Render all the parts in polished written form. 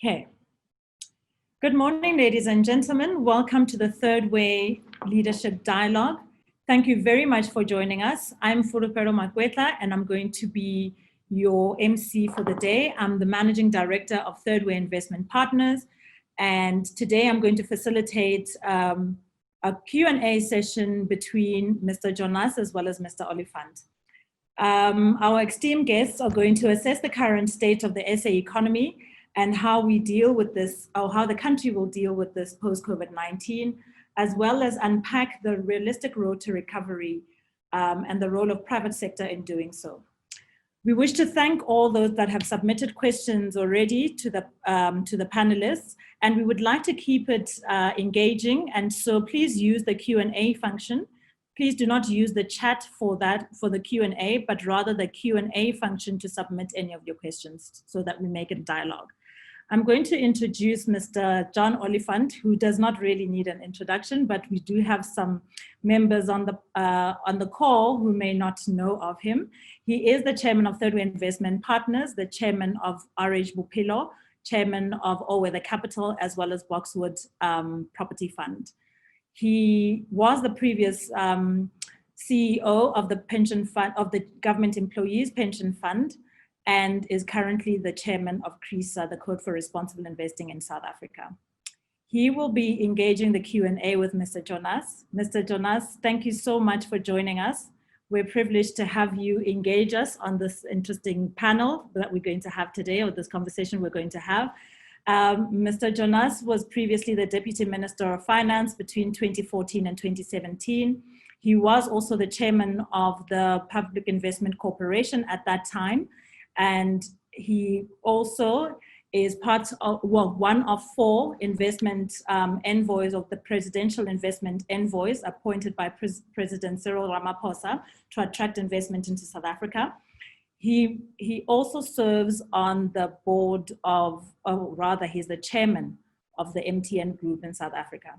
Okay. Good morning, ladies and gentlemen. Welcome to the Third Way Leadership Dialogue. Thank you very much for joining us. I'm Fulupero Makwetla, and I'm going to be your MC for the day. I'm the Managing Director of Third Way Investment Partners, and today I'm going to facilitate a Q&A session between Mr. Jonas as well as Mr. Oliphant. Our esteemed guests are going to assess the current state of the SA economy and how we deal with this, or how the country will deal with this post-COVID-19, as well as unpack the realistic road to recovery and the role of private sector in doing so. We wish to thank all those that have submitted questions already to the panelists, and we would like to keep it engaging, and so please use the Q&A function. Please do not use the chat for the Q&A, but rather the Q&A function to submit any of your questions so that we make it a dialogue. I'm going to introduce Mr. John Oliphant, who does not really need an introduction, but we do have some members on the call who may not know of him. He is the chairman of Third Way Investment Partners, the chairman of RH Bupilo, chairman of All Weather Capital, as well as Boxwood Property Fund. He was the previous CEO of the pension fund, of the Government Employees Pension Fund, and is currently the chairman of CRISA, the Code for Responsible Investing in South Africa. He will be engaging the Q&A with Mr. Jonas. Mr. Jonas, thank you so much for joining us. We're privileged to have you engage us on this interesting panel that we're going to have today, or this conversation we're going to have. Mr. Jonas was previously the Deputy Minister of Finance between 2014 and 2017. He was also the chairman of the Public Investment Corporation at that time. And he also is one of 4 investment envoys of the Presidential Investment Envoys appointed by President Cyril Ramaphosa to attract investment into South Africa. He also serves on the board of, or rather he's the chairman of the MTN Group in South Africa.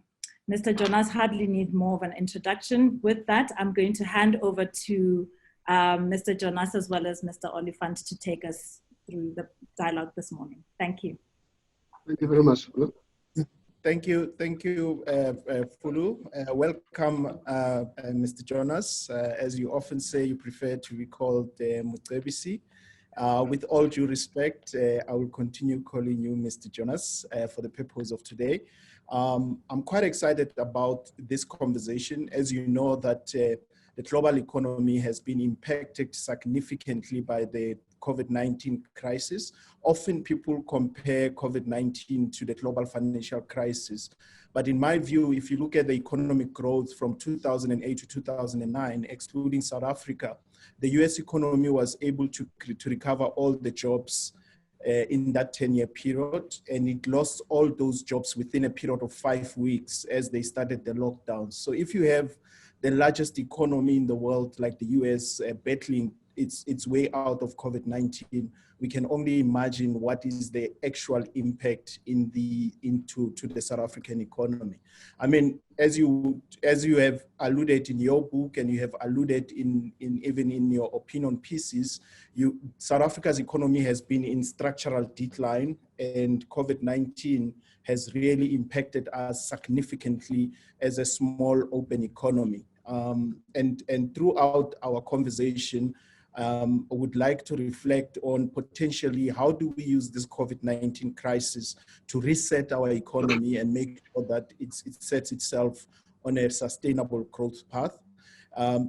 Mr. Jonas hardly needs more of an introduction. With that, I'm going to hand over to Mr. Jonas as well as Mr. Oliphant to take us through the dialogue this morning. Thank you. Thank you very much, Fulu. Thank you, Fulu. Welcome, Mr. Jonas. As you often say, you prefer to be called Mcebisi. With all due respect, I will continue calling you Mr. Jonas for the purpose of today. I'm quite excited about this conversation. As you know that the global economy has been impacted significantly by the COVID-19 crisis. Often people compare COVID-19 to the global financial crisis. But in my view, if you look at the economic growth from 2008 to 2009, excluding South Africa, the US economy was able to recover all the jobs in that 10-year period, and it lost all those jobs within a period of 5 weeks as they started the lockdown. So if you have the largest economy in the world, like the US, battling its way out of COVID-19, we can only imagine what is the actual impact into the South African economy. I mean, as you have alluded in your book, and you have alluded even in your opinion pieces, South Africa's economy has been in structural decline, and COVID-19 has really impacted us significantly as a small open economy. And throughout our conversation, I would like to reflect on potentially how do we use this COVID-19 crisis to reset our economy and make sure that it sets itself on a sustainable growth path.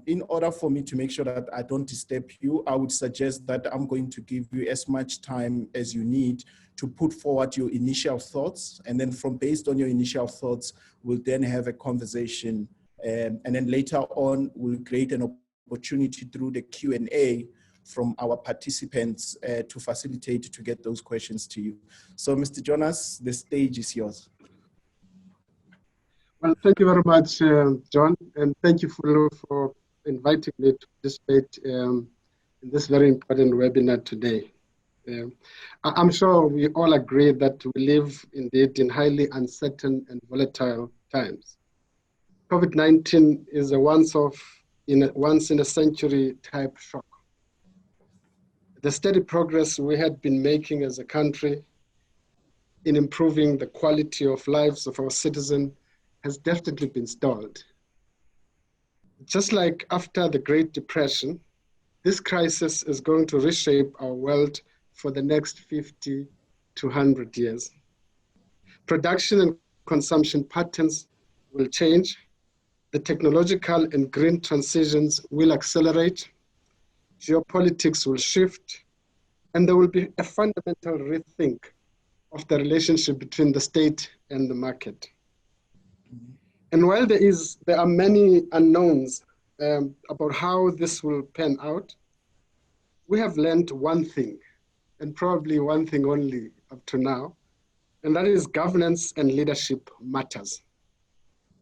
In order for me to make sure that I don't disturb you, I would suggest that I'm going to give you as much time as you need to put forward your initial thoughts. And then based on your initial thoughts, we'll then have a conversation. And then later on, we'll create an opportunity through the Q&A from our participants to facilitate to get those questions to you. So Mr. Jonas, the stage is yours. Well, thank you very much, John, and thank you, Fulu, for inviting me to participate in this very important webinar today. I'm sure we all agree that we live indeed in highly uncertain and volatile times. COVID-19 is a once in a century type shock. The steady progress we had been making as a country in improving the quality of lives of our citizens has definitely been stalled. Just like after the Great Depression, this crisis is going to reshape our world for the next 50 to 100 years. Production and consumption patterns will change. The technological and green transitions will accelerate. Geopolitics will shift. And there will be a fundamental rethink of the relationship between the state and the market. And while there are many unknowns about how this will pan out, we have learned one thing, and probably one thing only up to now, and that is governance and leadership matters.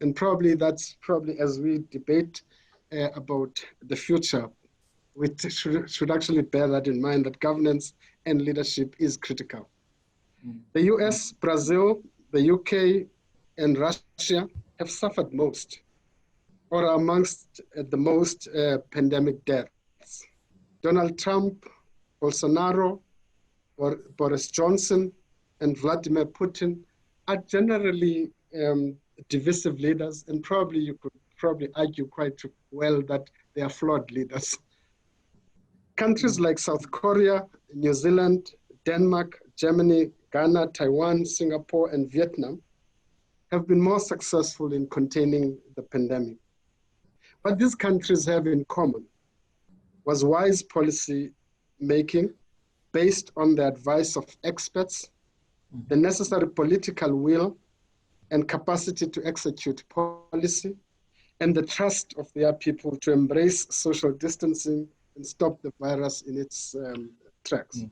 And that's as we debate about the future, we should actually bear that in mind, that governance and leadership is critical. The US, Brazil, the UK, and Russia have suffered most, or are amongst the most pandemic deaths. Donald Trump, Bolsonaro, or Boris Johnson, and Vladimir Putin are generally divisive leaders, and you could argue quite well that they are flawed leaders. Countries like South Korea, New Zealand, Denmark, Germany, Ghana, Taiwan, Singapore, and Vietnam have been more successful in containing the pandemic. What these countries have in common was wise policy making based on the advice of experts, the necessary political will and capacity to execute policy, and the trust of their people to embrace social distancing and stop the virus in its tracks.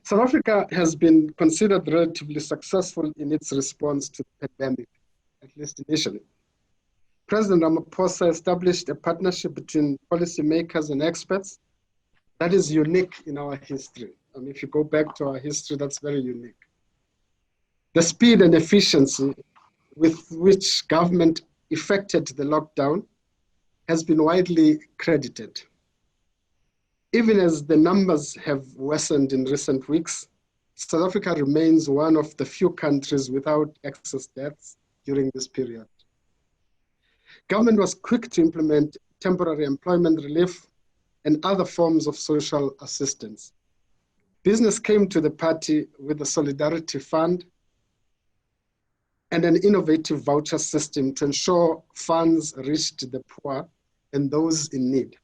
South Africa has been considered relatively successful in its response to the pandemic, at least initially. President Ramaphosa established a partnership between policymakers and experts that is unique in our history. I mean, if you go back to our history, that's very unique. The speed and efficiency with which government effected the lockdown has been widely credited. Even as the numbers have worsened in recent weeks, South Africa remains one of the few countries without excess deaths during this period. Government was quick to implement temporary employment relief and other forms of social assistance. Business came to the party with the Solidarity Fund and an innovative voucher system to ensure funds reached the poor and those in need.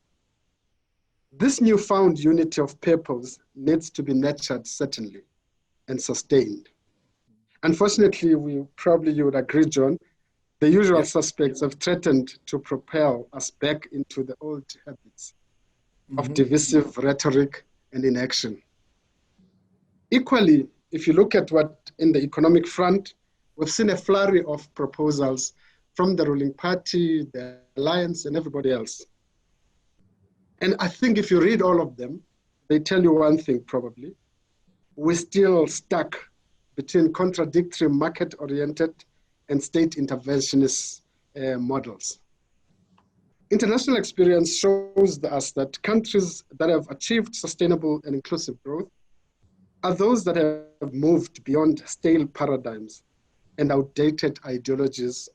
This newfound unity of purpose needs to be nurtured, certainly, and sustained. Unfortunately, you would agree, John, the usual suspects have threatened to propel us back into the old habits of divisive rhetoric and inaction. Equally, if you look at what in the economic front, we've seen a flurry of proposals from the ruling party, the alliance, and everybody else. And I think if you read all of them, they tell you one thing probably. We're still stuck between contradictory market-oriented and state interventionist models. International experience shows us that countries that have achieved sustainable and inclusive growth are those that have moved beyond stale paradigms and outdated ideologies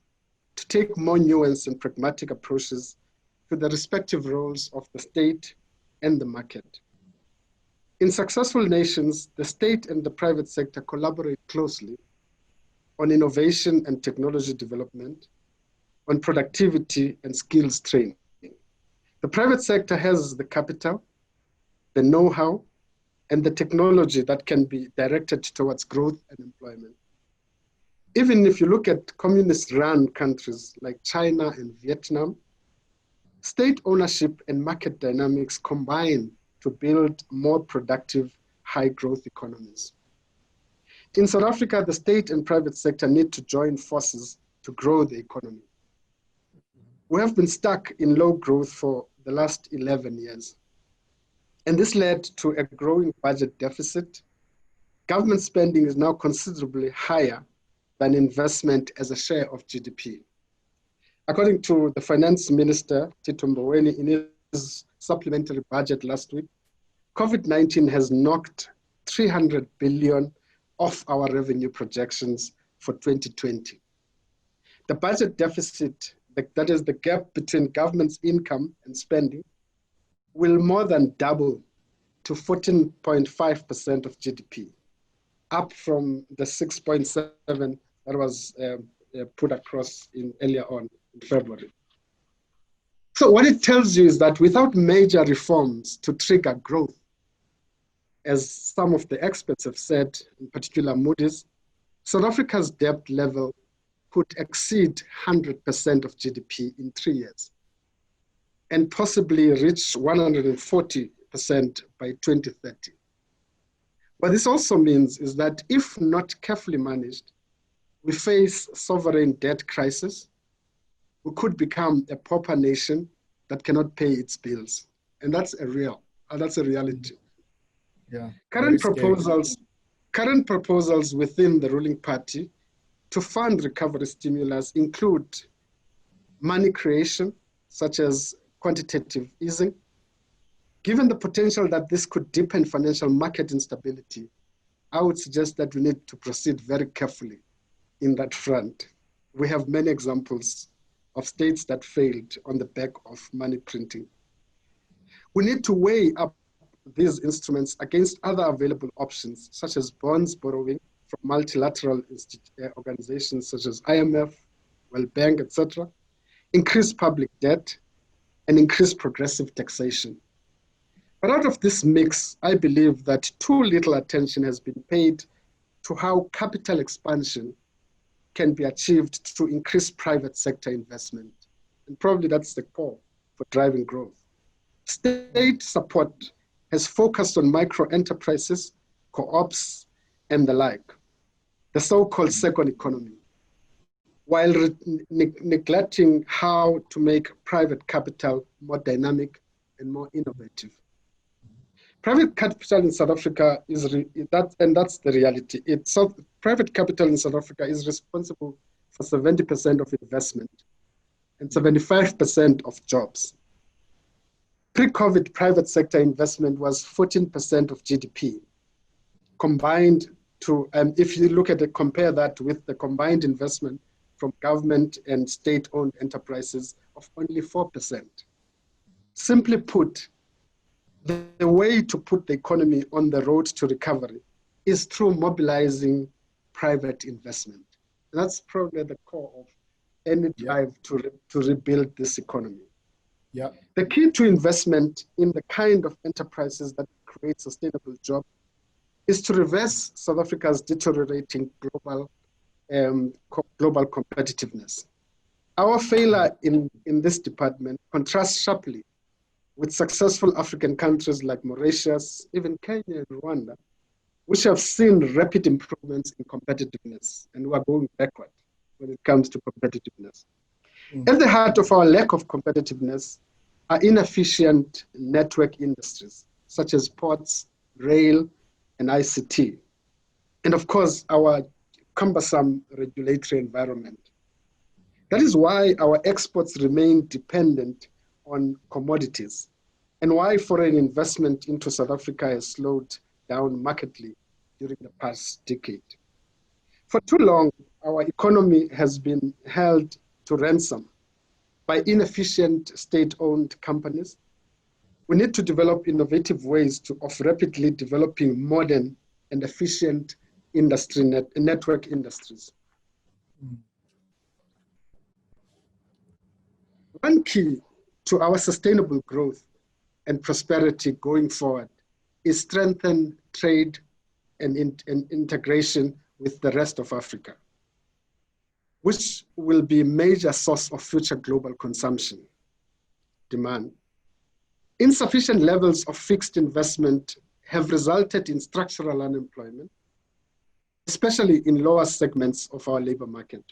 to take more nuanced and pragmatic approaches to the respective roles of the state and the market. In successful nations, the state and the private sector collaborate closely on innovation and technology development, on productivity and skills training. The private sector has the capital, the know-how, and the technology that can be directed towards growth and employment. Even if you look at communist-run countries like China and Vietnam, state ownership and market dynamics combine to build more productive, high-growth economies. In South Africa, the state and private sector need to join forces to grow the economy. We have been stuck in low growth for the last 11 years. And this led to a growing budget deficit. Government spending is now considerably higher than investment as a share of GDP. According to the finance minister, Tito Mboweni, in his supplementary budget last week, COVID-19 has knocked 300 billion of our revenue projections for 2020. The budget deficit, that is the gap between government's income and spending, will more than double to 14.5% of GDP, up from the 6.7 that was put across earlier on in February. So what it tells you is that without major reforms to trigger growth, as some of the experts have said, in particular Moody's, South Africa's debt level could exceed 100% of GDP in 3 years and possibly reach 140% by 2030. What this also means is that if not carefully managed, we face sovereign debt crisis. We could become a pauper nation that cannot pay its bills. And that's a reality. Yeah. Current proposals within the ruling party to fund recovery stimulus include money creation, such as quantitative easing. Given the potential that this could deepen financial market instability, I would suggest that we need to proceed very carefully in that front. We have many examples of states that failed on the back of money printing. We need to weigh up these instruments against other available options, such as bonds borrowing from multilateral organizations such as IMF, World Bank, etc., increase public debt, and increase progressive taxation. But out of this mix, I believe that too little attention has been paid to how capital expansion can be achieved through increased private sector investment. And probably that's the core for driving growth. State support has focused on micro enterprises, co-ops, and the like, the so-called second economy, while neglecting how to make private capital more dynamic and more innovative. Private capital in South Africa and that's the reality. Private capital in South Africa is responsible for 70% of investment and 75% of jobs. Pre-COVID private sector investment was 14% of GDP, combined to, if you look at it, compare that with the combined investment from government and state-owned enterprises of only 4%. Simply put, the way to put the economy on the road to recovery is through mobilizing private investment. And that's probably the core of any drive to rebuild this economy. Yeah. The key to investment in the kind of enterprises that create sustainable jobs is to reverse South Africa's deteriorating global competitiveness. Our failure in this department contrasts sharply with successful African countries like Mauritius, even Kenya and Rwanda, which have seen rapid improvements in competitiveness, and we are going backward when it comes to competitiveness. At the heart of our lack of competitiveness are inefficient network industries, such as ports, rail, and ICT. And of course, our cumbersome regulatory environment. That is why our exports remain dependent on commodities, and why foreign investment into South Africa has slowed down markedly during the past decade. For too long, our economy has been held to ransom by inefficient state-owned companies. We need to develop innovative ways of rapidly developing modern and efficient network industries. One key to our sustainable growth and prosperity going forward is strengthen trade and integration with the rest of Africa, which will be a major source of future global consumption demand. Insufficient levels of fixed investment have resulted in structural unemployment, especially in lower segments of our labor market.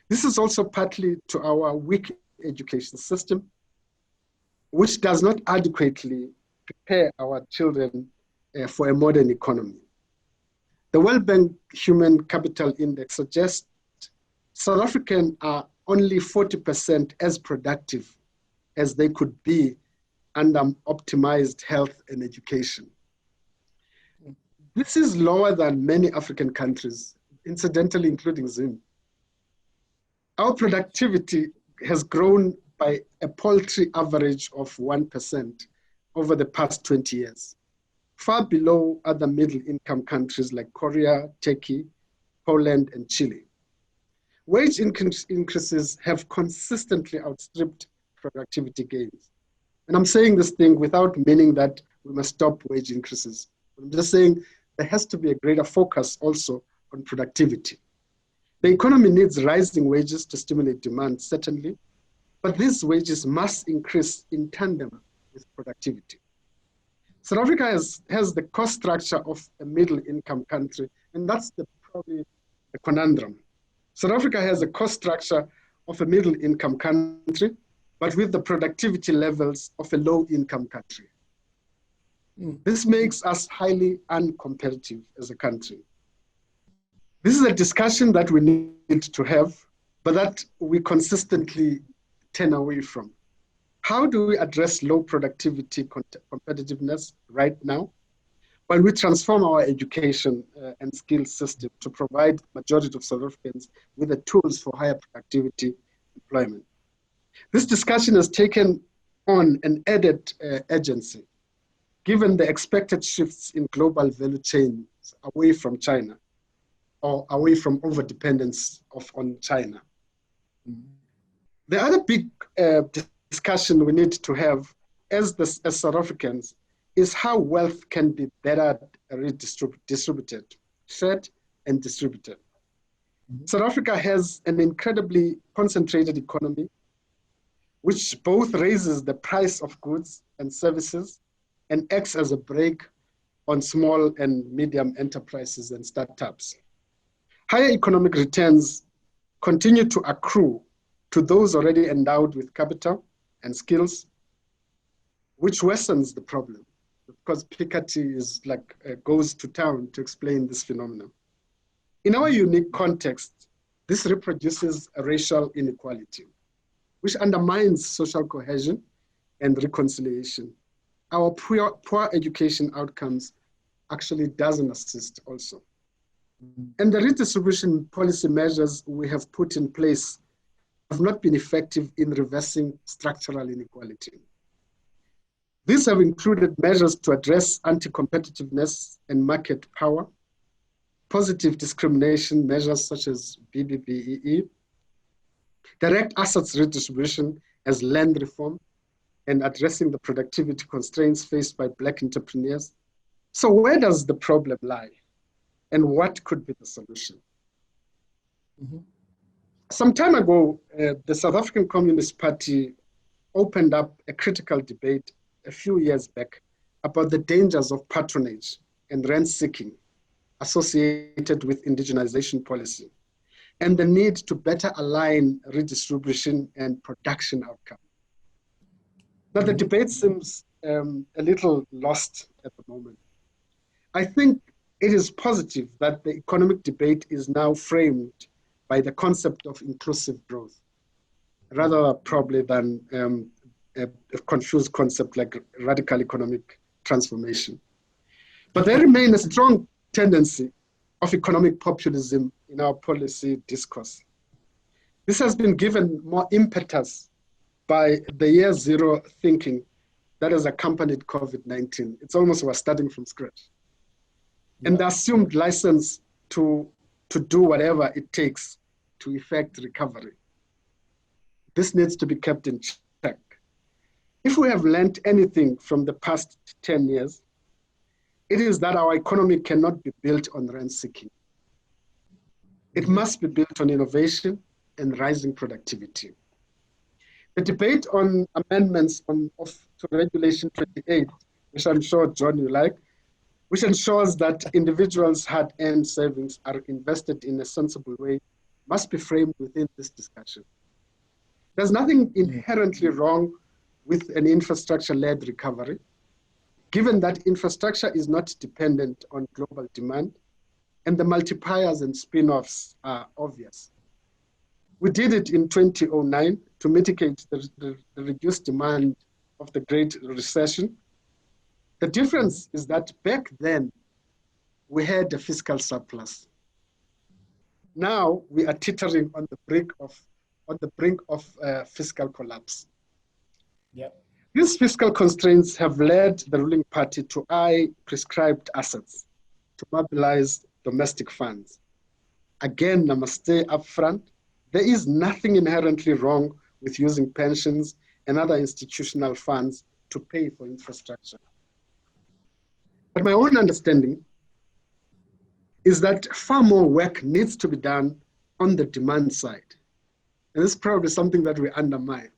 This is also partly to our weak education system, which does not adequately prepare our children for a modern economy. The World Bank Human Capital Index suggests South Africans are only 40% as productive as they could be under optimized health and education. This is lower than many African countries, incidentally including Zim. Our productivity has grown by a paltry average of 1% over the past 20 years, far below other middle-income countries like Korea, Turkey, Poland, and Chile. Wage increases have consistently outstripped productivity gains. And I'm saying this thing without meaning that we must stop wage increases. I'm just saying there has to be a greater focus also on productivity. The economy needs rising wages to stimulate demand, certainly, but these wages must increase in tandem with productivity. South Africa has the cost structure of a middle-income country, and that's probably the conundrum. South Africa has a cost structure of a middle-income country, but with the productivity levels of a low-income country. This makes us highly uncompetitive as a country. This is a discussion that we need to have, but that we consistently turn away from. How do we address low productivity competitiveness right now while we transform our education and skills system to provide the majority of South Africans with the tools for higher productivity employment? This discussion has taken on an added urgency, given the expected shifts in global value chains away from China or away from overdependence on China. The other big discussion we need to have as South Africans is how wealth can be better distributed, shared and distributed. South Africa has an incredibly concentrated economy, which both raises the price of goods and services and acts as a brake on small and medium enterprises and startups. Higher economic returns continue to accrue to those already endowed with capital and skills, which worsens the problem because Piketty is like goes to town to explain this phenomenon. In our unique context, this reproduces a racial inequality, which undermines social cohesion and reconciliation. Our poor education outcomes actually doesn't assist also. And the redistribution policy measures we have put in place have not been effective in reversing structural inequality. These have included measures to address anti-competitiveness and market power, positive discrimination measures such as BBBEE, direct assets redistribution as land reform, and addressing the productivity constraints faced by Black entrepreneurs. So where does the problem lie? And what could be the solution? Some time ago, the South African Communist Party opened up a critical debate a few years back about the dangers of patronage and rent-seeking associated with indigenization policy and the need to better align redistribution and production outcome. Now, the debate seems a little lost at the moment. I think it is positive that the economic debate is now framed by the concept of inclusive growth, rather probably than a confused concept like radical economic transformation. But there remains a strong tendency of economic populism in our policy discourse. This has been given more impetus by the year zero thinking that has accompanied COVID-19. It's almost we're starting from scratch. And the assumed license to do whatever it takes to effect recovery. This needs to be kept in check. If we have learned anything from the past 10 years, it is that our economy cannot be built on rent-seeking. It must be built on innovation and rising productivity. The debate on amendments to Regulation 28, which I'm sure, John, you like, which ensures that individuals' hard-earned savings are invested in a sensible way, must be framed within this discussion. There's nothing inherently wrong with an infrastructure-led recovery, given that infrastructure is not dependent on global demand, and the multipliers and spin-offs are obvious. We did it in 2009 to mitigate the reduced demand of the Great Recession. The difference is that back then, we had a fiscal surplus. Now we are teetering on the brink of fiscal collapse. Yep. These fiscal constraints have led the ruling party to eye prescribed assets to mobilize domestic funds. Again, I must say upfront, there is nothing inherently wrong with using pensions and other institutional funds to pay for infrastructure. But my own understanding is that far more work needs to be done on the demand side. And this is probably something that we undermine.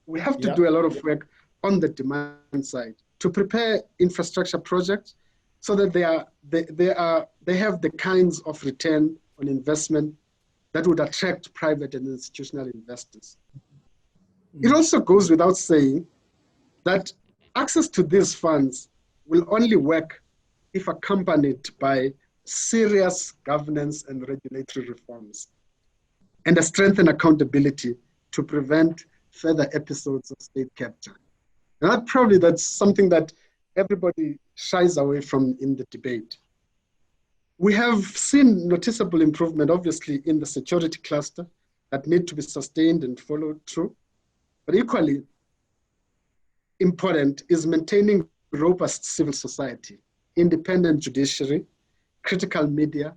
We have to do a lot of work on the demand side to prepare infrastructure projects so that they have the kinds of return on investment that would attract private and institutional investors. It also goes without saying that access to these funds will only work if accompanied by serious governance and regulatory reforms and a strengthened accountability to prevent further episodes of state capture. And that's something that everybody shies away from in the debate. We have seen noticeable improvement, obviously, in the security cluster that need to be sustained and followed through. But equally important is maintaining robust civil society, independent judiciary, critical media,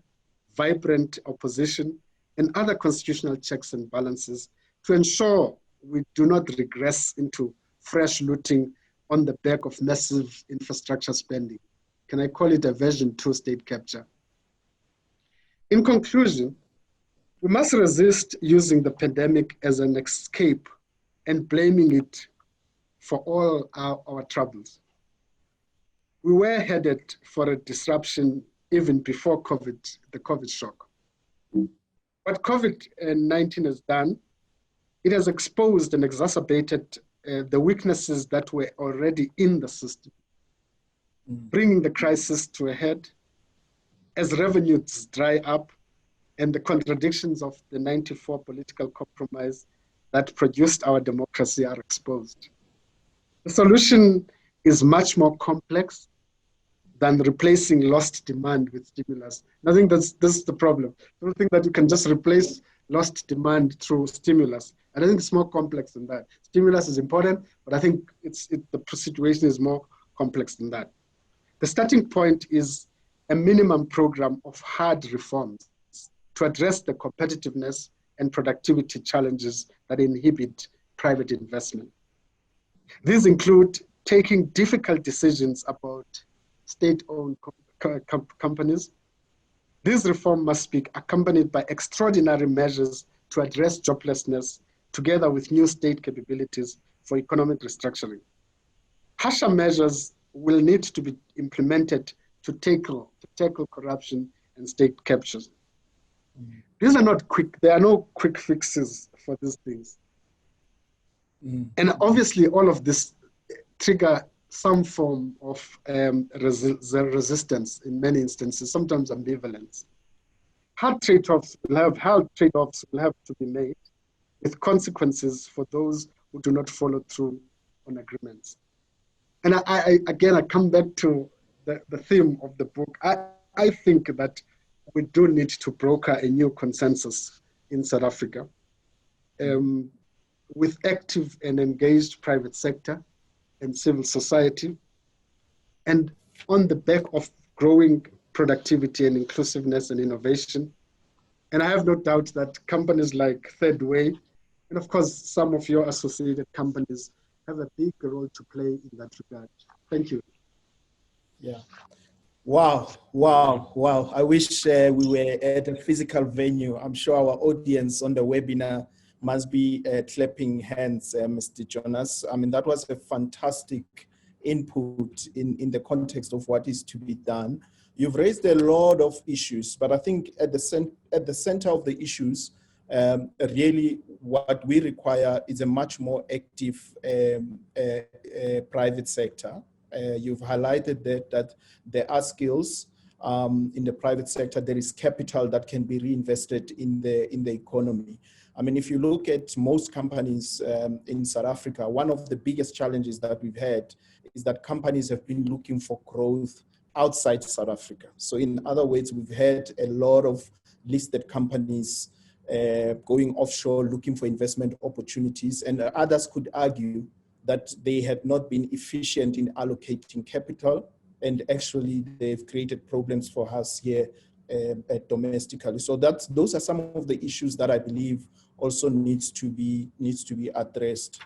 vibrant opposition, and other constitutional checks and balances to ensure we do not regress into fresh looting on the back of massive infrastructure spending. Can I call it a version 2 state capture? In conclusion, we must resist using the pandemic as an escape and blaming it for all our troubles. We were headed for a disruption even before the COVID shock. What COVID-19 has done, it has exposed and exacerbated the weaknesses that were already in the system, bringing the crisis to a head as revenues dry up and the contradictions of the 94 political compromise that produced our democracy are exposed. The solution is much more complex than replacing lost demand with stimulus. I think this is the problem. I don't think that you can just replace lost demand through stimulus. And I think it's more complex than that. Stimulus is important, but I think the situation is more complex than that. The starting point is a minimum program of hard reforms to address the competitiveness and productivity challenges that inhibit private investment. These include taking difficult decisions about state-owned companies. This reform must be accompanied by extraordinary measures to address joblessness, together with new state capabilities for economic restructuring. Harsher measures will need to be implemented to tackle corruption and state captures. These are not quick, there are no quick fixes for these things. And obviously all of this trigger some form of resistance in many instances, sometimes ambivalence. Hard trade-offs will have to be made with consequences for those who do not follow through on agreements. And I come back to the theme of the book. I think that we do need to broker a new consensus in South Africa with active and engaged private sector and civil society, and on the back of growing productivity and inclusiveness and innovation. And I have no doubt that companies like Third Way, and of course, some of your associated companies have a big role to play in that regard. Thank you. Yeah. Wow. I wish we were at a physical venue. I'm sure our audience on the webinar must be clapping hands, Mr. Jonas. I mean, that was a fantastic input in the context of what is to be done. You've raised a lot of issues, but I think at the center of the issues, really what we require is a much more active private sector. You've highlighted that there are skills in the private sector. There is capital that can be reinvested in the economy. I mean, if you look at most companies in South Africa, one of the biggest challenges that we've had is that companies have been looking for growth outside South Africa. So in other words, we've had a lot of listed companies going offshore looking for investment opportunities, and others could argue that they had not been efficient in allocating capital, and actually they've created problems for us here domestically. So those are some of the issues that I believe also needs to be addressed.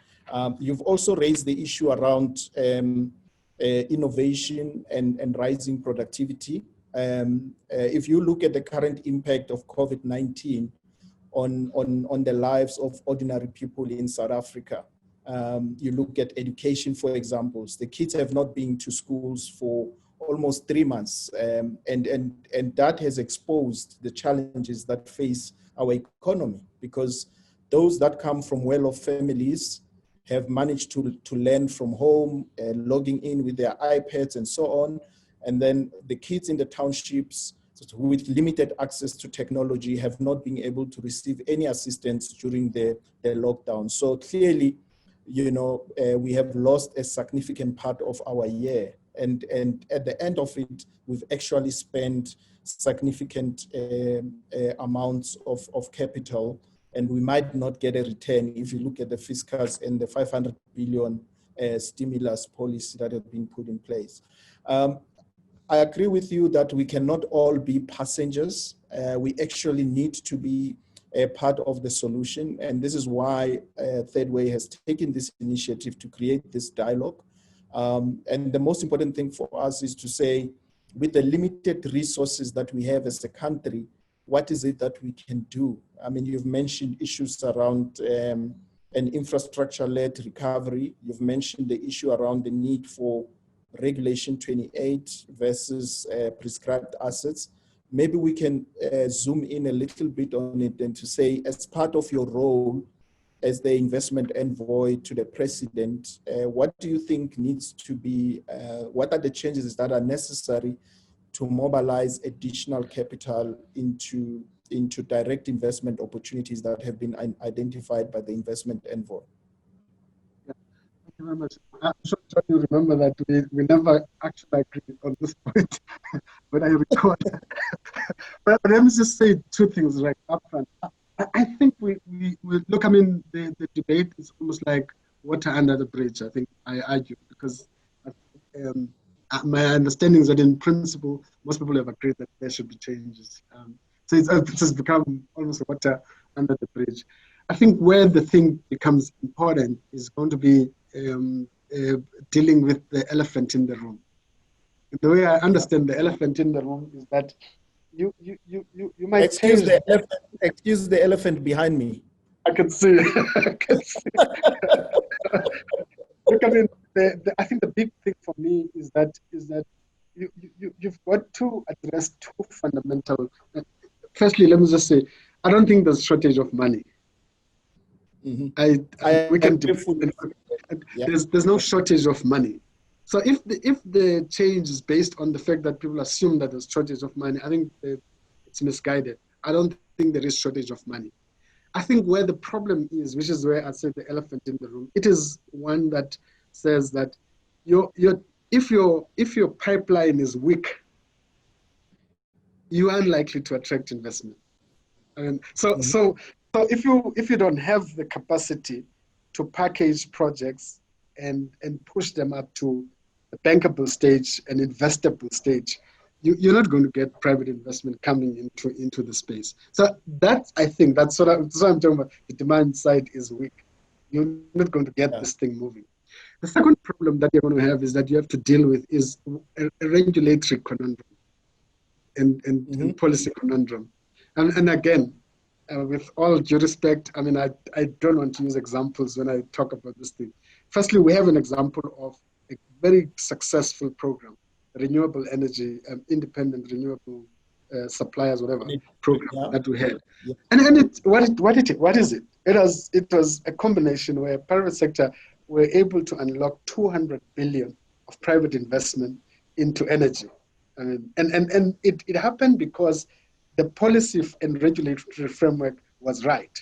You've also raised the issue around innovation and rising productivity. If you look at the current impact of COVID-19 on the lives of ordinary people in South Africa, you look at education, for example. The kids have not been to schools for almost 3 months, and that has exposed the challenges that face our economy, because those that come from well-off families have managed to learn from home, logging in with their iPads and so on. And then the kids in the townships with limited access to technology have not been able to receive any assistance during the lockdown. So clearly, we have lost a significant part of our year. And at the end of it, we've actually spent significant amounts of capital, and we might not get a return if you look at the fiscals and the 500 billion stimulus policy that have been put in place. I agree with you that we cannot all be passengers. We actually need to be a part of the solution. And this is why Third Way has taken this initiative to create this dialogue. And the most important thing for us is to say, with the limited resources that we have as a country, what is it that we can do? I mean, you've mentioned issues around an infrastructure-led recovery. You've mentioned the issue around the need for Regulation 28 versus prescribed assets. Maybe we can zoom in a little bit on it and to say, as part of your role as the investment envoy to the president, what do you think needs to be, what are the changes that are necessary to mobilize additional capital into direct investment opportunities that have been identified by the investment envoy? Thank you very much. I'm sure you remember that we never actually agreed on this point, but I recall. But let me just say two things right up front. I think we look, I mean, the debate is almost like water under the bridge, I think I argue, because my understanding is that in principle, most people have agreed that there should be changes. So it has become almost water under the bridge. I think where the thing becomes important is going to be dealing with the elephant in the room. The way I understand the elephant in the room is that you might excuse the elephant behind me. I can see. I can see. Look, I mean, I think the big thing for me is that you've got to address two fundamental. Firstly, let me just say, I don't think there's shortage of money. Mm-hmm. We can there's no shortage of money. So if the change is based on the fact that people assume that there's shortage of money, I think it's misguided. I don't think there is shortage of money. I think where the problem is, which is where I say the elephant in the room, it is one that says that if your pipeline is weak, you are unlikely to attract investment. So if you don't have the capacity to package projects and push them up to the bankable stage and investable stage, you're not going to get private investment coming into the space. So I think that's what I'm talking about. The demand side is weak. You're not going to get this thing moving. The second problem that you're going to have is that you have to deal with is a regulatory conundrum and policy conundrum. And again, with all due respect, I mean, I don't want to use examples when I talk about this thing. Firstly, we have an example of a very successful program, renewable energy, independent renewable suppliers, whatever program that we had. Yeah. And what is it? It was a combination where private sector were able to unlock 200 billion of private investment into energy. And it happened because the policy and regulatory framework was right.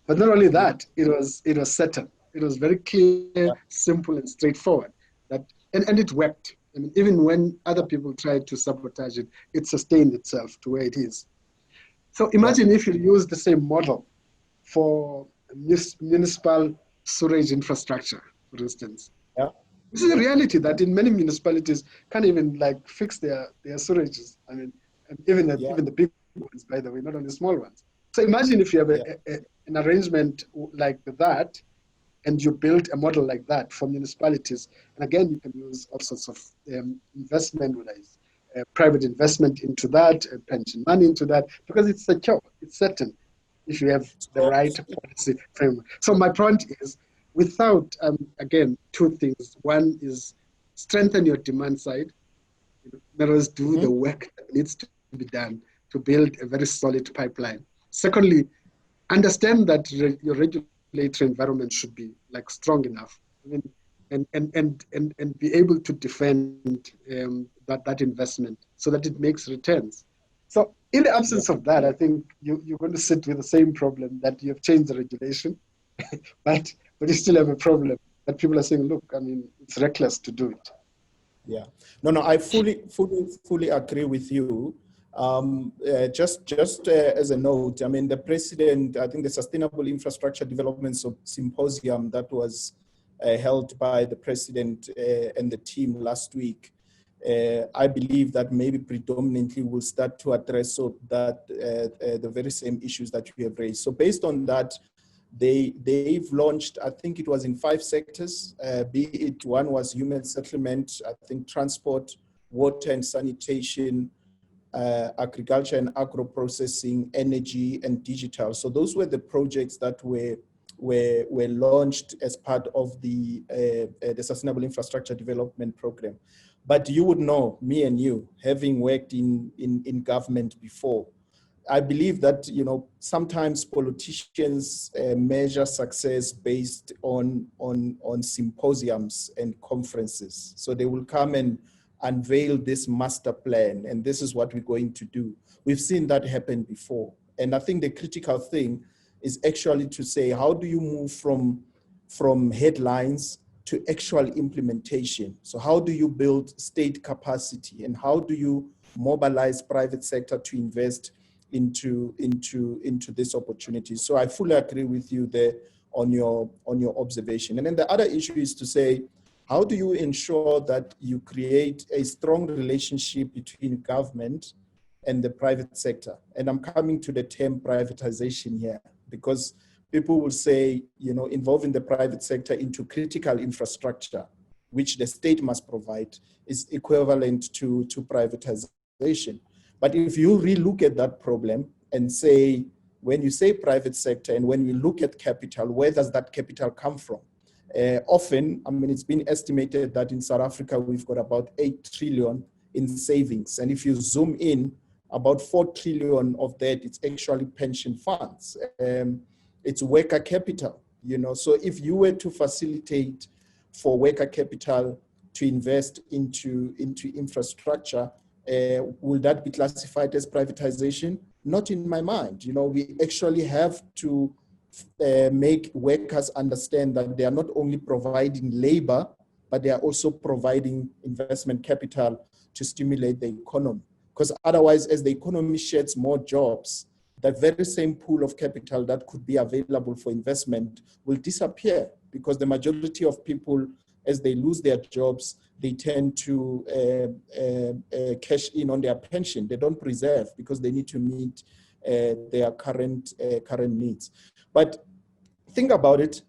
But not only that, it was certain. It was very clear, simple, and straightforward. And it worked. I mean, even when other people tried to sabotage it, it sustained itself to where it is. So imagine if you use the same model for municipal sewage infrastructure, for instance. Yeah. This is a reality that in many municipalities can't even like fix their sewages. I mean, and even the big ones, by the way, not only small ones. So imagine if you have an arrangement like that, and you build a model like that for municipalities. And again, you can use all sorts of investment, whether it's private investment into that, pension money into that, because it's secure, it's certain if you have the right policy framework. So my point is, without, again, two things. One is strengthen your demand side. In other words, do the work that needs to be done to build a very solid pipeline. Secondly, understand that your regulatory environment should be like strong enough. I mean, and be able to defend that investment so that it makes returns. So in the absence of that, I think you're going to sit with the same problem that you have changed the regulation, but you still have a problem that people are saying, look, I mean, it's reckless to do it. Yeah, no, I fully agree with you. Just as a note, I mean, the president, I think the Sustainable Infrastructure Development Symposium that was held by the president and the team last week, I believe that maybe predominantly will start to address the very same issues that you have raised. So based on that, they've launched, I think it was in 5 sectors, be it one was human settlement, I think transport, water and sanitation, agriculture and agro-processing, energy and digital. So those were the projects that were launched as part of the Sustainable Infrastructure Development Program. But you would know, me and you, having worked in government before, I believe that, you know, sometimes politicians measure success based on symposiums and conferences. So they will come and unveil this master plan, and this is what we're going to do. We've seen that happen before. And I think the critical thing is actually to say, how do you move from headlines to actual implementation? So how do you build state capacity, and how do you mobilize private sector to invest into this opportunity? So I fully agree with you there on your observation. And then the other issue is to say, how do you ensure that you create a strong relationship between government and the private sector? And I'm coming to the term privatization here, because people will say, you know, involving the private sector into critical infrastructure, which the state must provide, is equivalent to privatization. But if you relook at that problem and say, when you say private sector and when we look at capital, where does that capital come from? Often, I mean, it's been estimated that in South Africa, we've got about 8 trillion in savings. And if you zoom in, about 4 trillion of that, it's actually pension funds. It's worker capital, you know. So if you were to facilitate for worker capital to invest into infrastructure, will that be classified as privatization? Not in my mind. You know, we actually have to make workers understand that they are not only providing labor, but they are also providing investment capital to stimulate the economy. Because otherwise, as the economy sheds more jobs, that very same pool of capital that could be available for investment will disappear, because the majority of people, as they lose their jobs, they tend to cash in on their pension. They don't preserve because they need to meet their current needs. But think about it.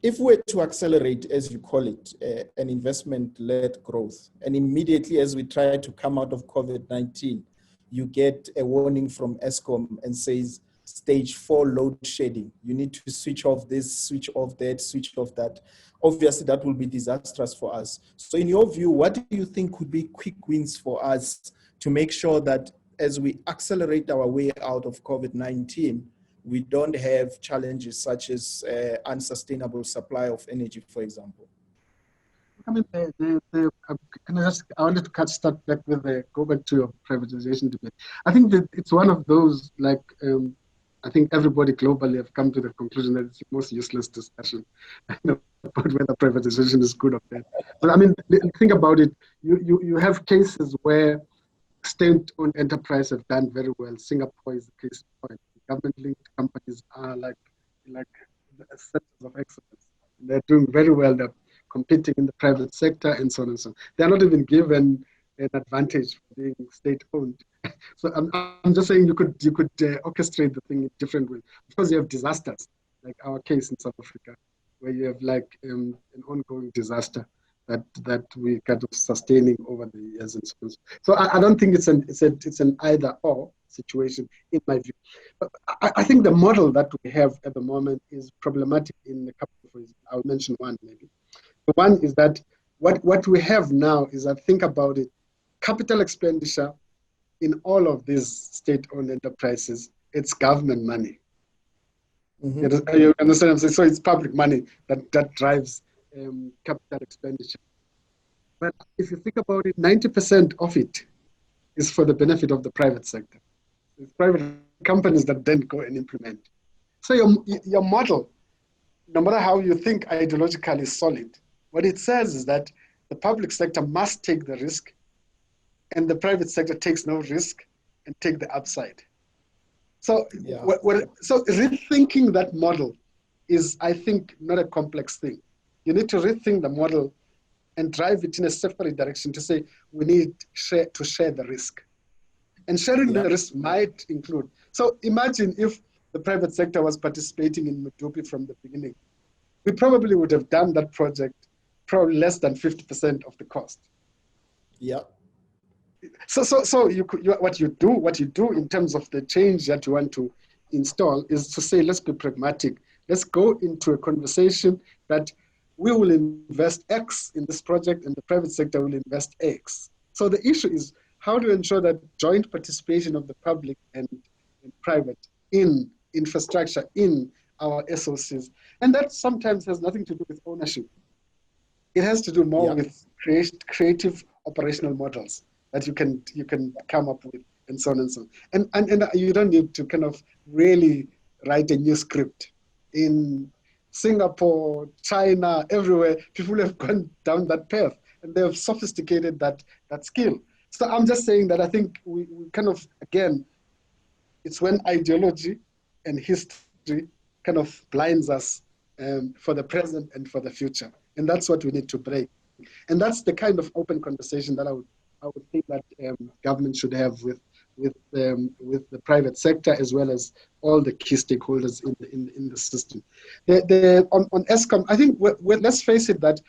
If we're to accelerate, as you call it, an investment-led growth, and immediately as we try to come out of COVID-19, you get a warning from Eskom and says, stage 4 load shedding. You need to switch off this, switch off that, switch off that. Obviously, that will be disastrous for us. So in your view, what do you think could be quick wins for us to make sure that as we accelerate our way out of COVID-19, we don't have challenges such as unsustainable supply of energy, for example? I mean, I wanted to start back with go back to your privatization debate. I think that it's one of those, like, I think everybody globally have come to the conclusion that it's the most useless discussion about whether privatization is good or bad. But I mean, think about it. You have cases where state-owned enterprise have done very well. Singapore is the case in point. Government-linked companies are like the centers of excellence. They're doing very well. They're competing in the private sector and so on and so on. They're not even given an advantage for being state-owned. So I'm just saying you could orchestrate the thing in different ways. Of course, you have disasters, like our case in South Africa, where you have like an ongoing disaster that we kind of sustaining over the years and so on. So I don't think it's an either or situation in my view. But I think the model that we have at the moment is problematic in a couple of ways. I'll mention one maybe. The one is that what we have now is, I think about it, capital expenditure in all of these state-owned enterprises, it's government money. Mm-hmm. You understand what I'm saying? So it's public money that drives capital expenditure. But if you think about it, 90% of it is for the benefit of the private sector. It's private companies that then go and implement. So your model, no matter how you think ideologically is solid, what it says is that the public sector must take the risk and the private sector takes no risk and take the upside. So, so rethinking that model is, I think, not a complex thing. You need to rethink the model and drive it in a separate direction to say we need to share the risk. And sharing the risk might include, so imagine if the private sector was participating in Mcebisi from the beginning. We probably would have done that project probably less than 50% of the cost. Yeah. So what you do in terms of the change that you want to install is to say, let's be pragmatic. Let's go into a conversation that we will invest X in this project and the private sector will invest X. So the issue is how to ensure that joint participation of the public and private in infrastructure, in our SOCs. And that sometimes has nothing to do with ownership. It has to do more with creative operational models that you can come up with, and so on and so on. And you don't need to kind of really write a new script. In Singapore, China, everywhere, people have gone down that path and they have sophisticated that skill. So I'm just saying that I think we kind of, again, it's when ideology and history kind of blinds us for the present and for the future. And that's what we need to break. And that's the kind of open conversation that I would think that government should have with the private sector as well as all the key stakeholders in the system. On Eskom, I think let's face it that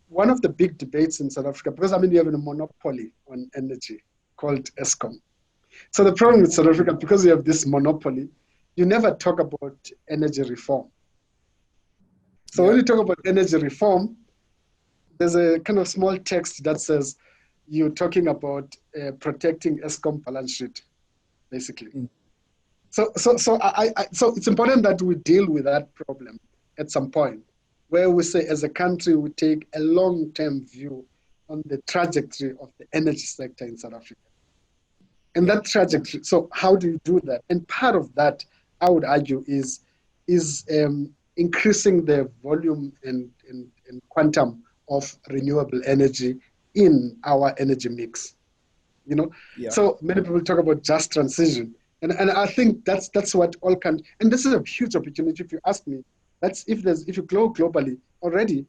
one of the big debates in South Africa, because I mean we have a monopoly on energy called Eskom. So the problem with South Africa, because you have this monopoly, you never talk about energy reform. So when you talk about energy reform, there's a kind of small text that says you're talking about protecting Eskom balance sheet, basically. So it's important that we deal with that problem at some point, where we say as a country we take a long-term view on the trajectory of the energy sector in South Africa. And that trajectory, so how do you do that? And part of that, I would argue, is increasing the volume and quantum of renewable energy in our energy mix. So many people talk about just transition, and I think that's what all can. And this is a huge opportunity. If you ask me, that's if you go globally already,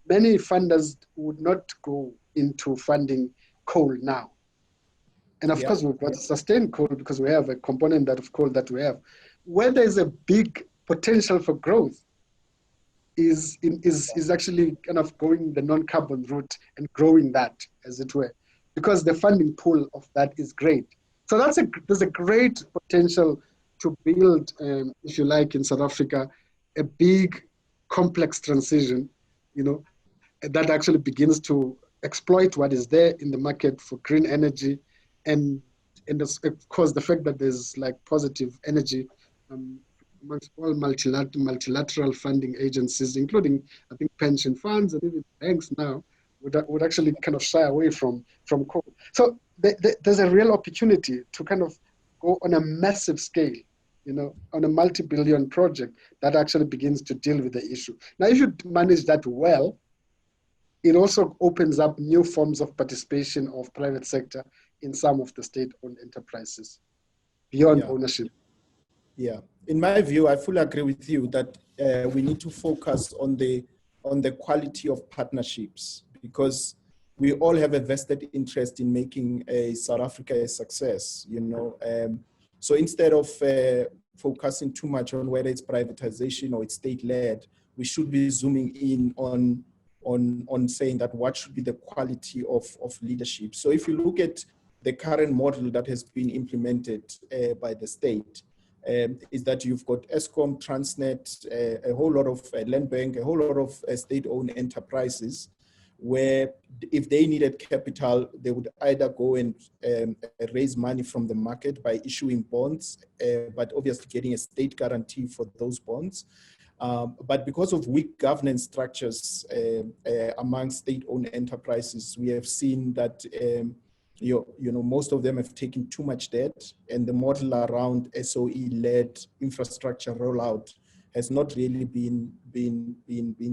many funders would not go into funding coal now. And of course, we've got to sustain coal because we have a component of coal that we have. Where there is a big potential for growth is actually kind of going the non-carbon route and growing that, as it were, because the funding pool of that is great. So there's a great potential to build, if you like, in South Africa, a big, complex transition, that actually begins to exploit what is there in the market for green energy, and of course the fact that there's like positive energy amongst all multilateral funding agencies, including I think pension funds and even banks now, would actually kind of shy away from coal. So there's a real opportunity to kind of go on a massive scale on a multi-billion project that actually begins to deal with the issue. Now, if you manage that well, it also opens up new forms of participation of private sector in some of the state-owned enterprises beyond ownership. Yeah, in my view, I fully agree with you that we need to focus on the quality of partnerships, because we all have a vested interest in making South Africa a success. So instead of focusing too much on whether it's privatization or it's state-led, we should be zooming in on saying that what should be the quality of leadership. So if you look at the current model that has been implemented by the state, is that you've got Eskom, Transnet, a whole lot of land bank, a whole lot of state-owned enterprises, where if they needed capital, they would either go and raise money from the market by issuing bonds, but obviously getting a state guarantee for those bonds. But because of weak governance structures among state-owned enterprises, we have seen that most of them have taken too much debt, and the model around SOE-led infrastructure rollout has not really been